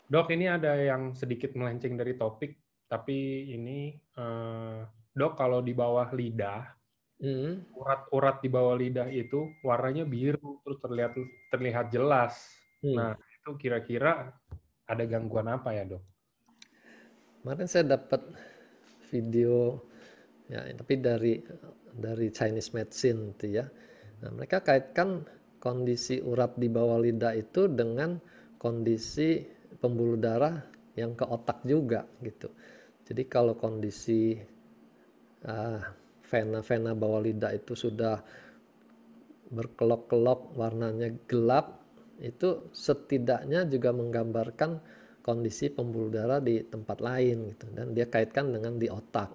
Dok, ini ada yang sedikit melenceng dari topik, tapi ini, Dok, kalau di bawah lidah, urat-urat di bawah lidah itu warnanya biru, terus terlihat jelas. Nah, itu kira-kira ada gangguan apa ya, Dok? Kemarin saya dapat video ya, tapi dari Chinese medicine itu ya. Nah, mereka kaitkan kondisi urat di bawah lidah itu dengan kondisi pembuluh darah yang ke otak juga gitu. Jadi kalau kondisi vena-vena bawah lidah itu sudah berkelok-kelok warnanya gelap, itu setidaknya juga menggambarkan kondisi pembuluh darah di tempat lain gitu, dan dia kaitkan dengan di otak.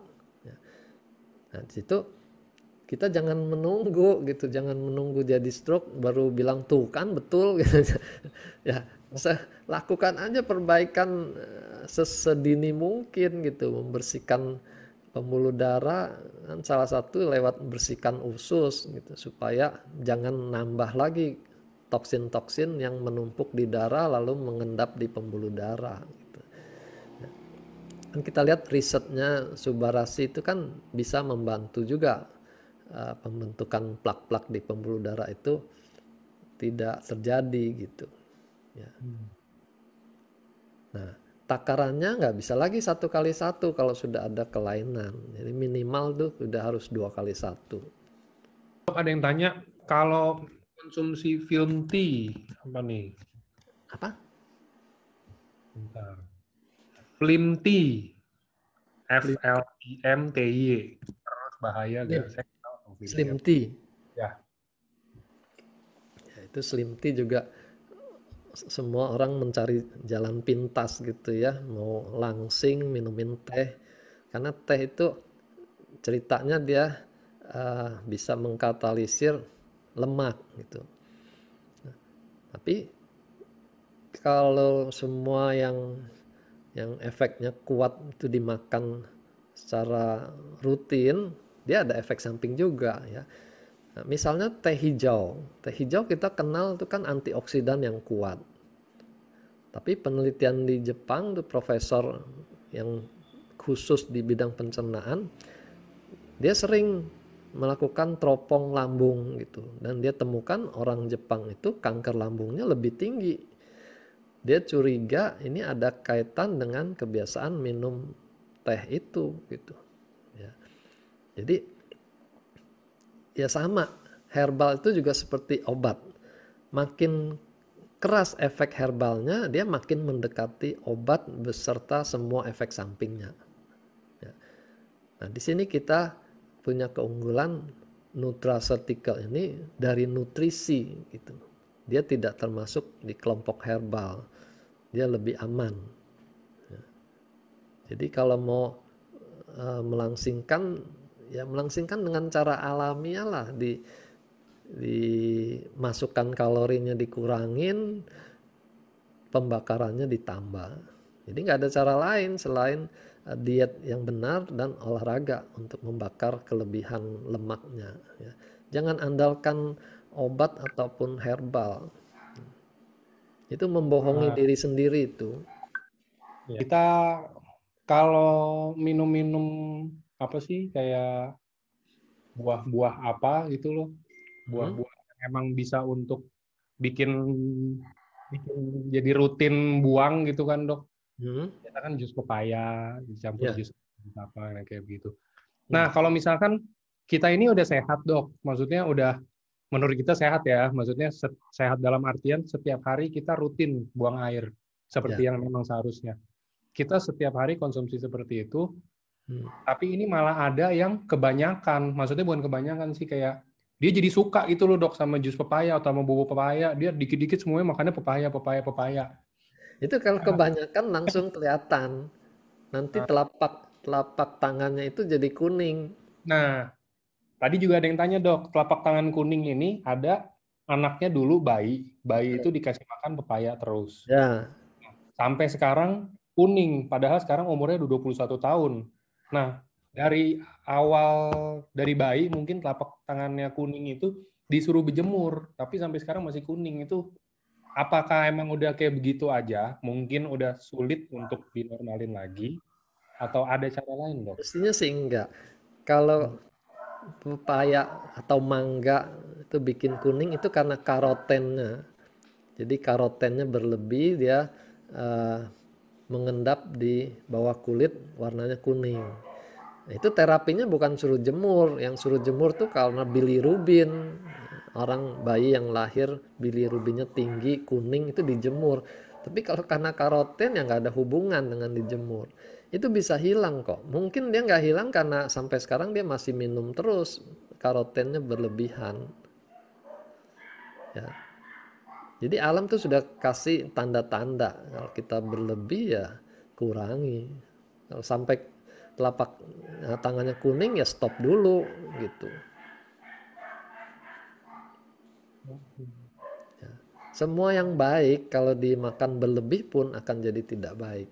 Nah, di situ kita jangan menunggu gitu, jangan menunggu jadi stroke baru bilang tuh kan betul gitu. Ya, lakukan aja perbaikan sesedini mungkin gitu, membersihkan pembuluh darah kan salah satu lewat bersihkan usus gitu, supaya jangan nambah lagi toksin-toksin yang menumpuk di darah lalu mengendap di pembuluh darah gitu. Kan kita lihat risetnya Subarasi itu kan bisa membantu juga pembentukan plak-plak di pembuluh darah itu tidak terjadi gitu ya. Nah, takarannya nggak bisa lagi 1x1 kalau sudah ada kelainan. Jadi minimal tuh sudah harus 2x1. Dok, ada yang tanya, kalau konsumsi film tea, apa nih? Apa? Bentar. Film tea, FLIMTY, terus bahaya Slim, gak? Saya tahu slim filmnya. tea. Ya. Ya, itu slim tea juga semua orang mencari jalan pintas gitu ya, mau langsing minumin teh. Karena teh itu ceritanya dia bisa mengkatalisir lemak gitu. Nah, tapi kalau semua yang efeknya kuat itu dimakan secara rutin, dia ada efek samping juga ya. Nah, misalnya teh hijau kita kenal itu kan antioksidan yang kuat. Tapi penelitian di Jepang tuh profesor yang khusus di bidang pencernaan, dia sering melakukan teropong lambung gitu, dan dia temukan orang Jepang itu kanker lambungnya lebih tinggi. Dia curiga ini ada kaitan dengan kebiasaan minum teh itu gitu ya. Jadi ya sama, herbal itu juga seperti obat, makin keras efek herbalnya dia makin mendekati obat beserta semua efek sampingnya ya. Nah, di sini kita punya keunggulan nutraceutical ini dari nutrisi gitu. Dia tidak termasuk di kelompok herbal, dia lebih aman ya. Jadi kalau mau melangsingkan ya melangsingkan dengan cara alamiah lah, dimasukkan kalorinya dikurangin, pembakarannya ditambah. Jadi nggak ada cara lain selain diet yang benar dan olahraga untuk membakar kelebihan lemaknya ya. Jangan andalkan obat ataupun herbal, itu membohongi diri sendiri itu. Kita kalau minum-minum apa sih, kayak buah-buah apa gitu loh, buah-buah yang emang bisa untuk bikin jadi rutin buang gitu kan, Dok. Kita kan jus pepaya dicampur jus apa kayak begitu. Nah, kalau misalkan kita ini udah sehat, Dok, maksudnya udah menurut kita sehat ya, maksudnya sehat dalam artian setiap hari kita rutin buang air seperti yang memang seharusnya. Kita setiap hari konsumsi seperti itu, tapi ini malah ada yang kebanyakan, maksudnya bukan kebanyakan sih, kayak dia jadi suka gitu loh, Dok, sama jus pepaya atau sama buah pepaya, dia dikit-dikit semuanya makannya pepaya. Itu kalau kebanyakan langsung kelihatan. Nanti telapak telapak tangannya itu jadi kuning. Nah, tadi juga ada yang tanya, Dok, telapak tangan kuning ini ada anaknya dulu bayi. Bayi itu dikasih makan pepaya terus. Ya, Sampai sekarang kuning, padahal sekarang umurnya udah 21 tahun. Nah, dari awal dari bayi mungkin telapak tangannya kuning itu disuruh berjemur, tapi sampai sekarang masih kuning. Itu apakah emang udah kayak begitu aja? Mungkin udah sulit untuk dinormalin lagi atau ada cara lain, Dok? mestinya sih enggak. Kalau pepaya atau mangga itu bikin kuning itu karena karotennya. Jadi karotennya berlebih, dia eh, mengendap di bawah kulit, warnanya kuning. Nah, itu terapinya bukan suruh jemur. Yang suruh jemur tuh karena bilirubin. Orang bayi yang lahir bilirubinnya tinggi, kuning, itu dijemur. Tapi kalau karena karoten ya nggak ada hubungan dengan dijemur. Itu bisa hilang kok. Mungkin dia nggak hilang karena sampai sekarang dia masih minum terus. Karotennya berlebihan. Ya. Jadi alam tuh sudah kasih tanda-tanda. Kalau kita berlebih ya kurangi. Kalau sampai telapak tangannya kuning ya stop dulu gitu. Semua yang baik kalau dimakan berlebih pun akan jadi tidak baik.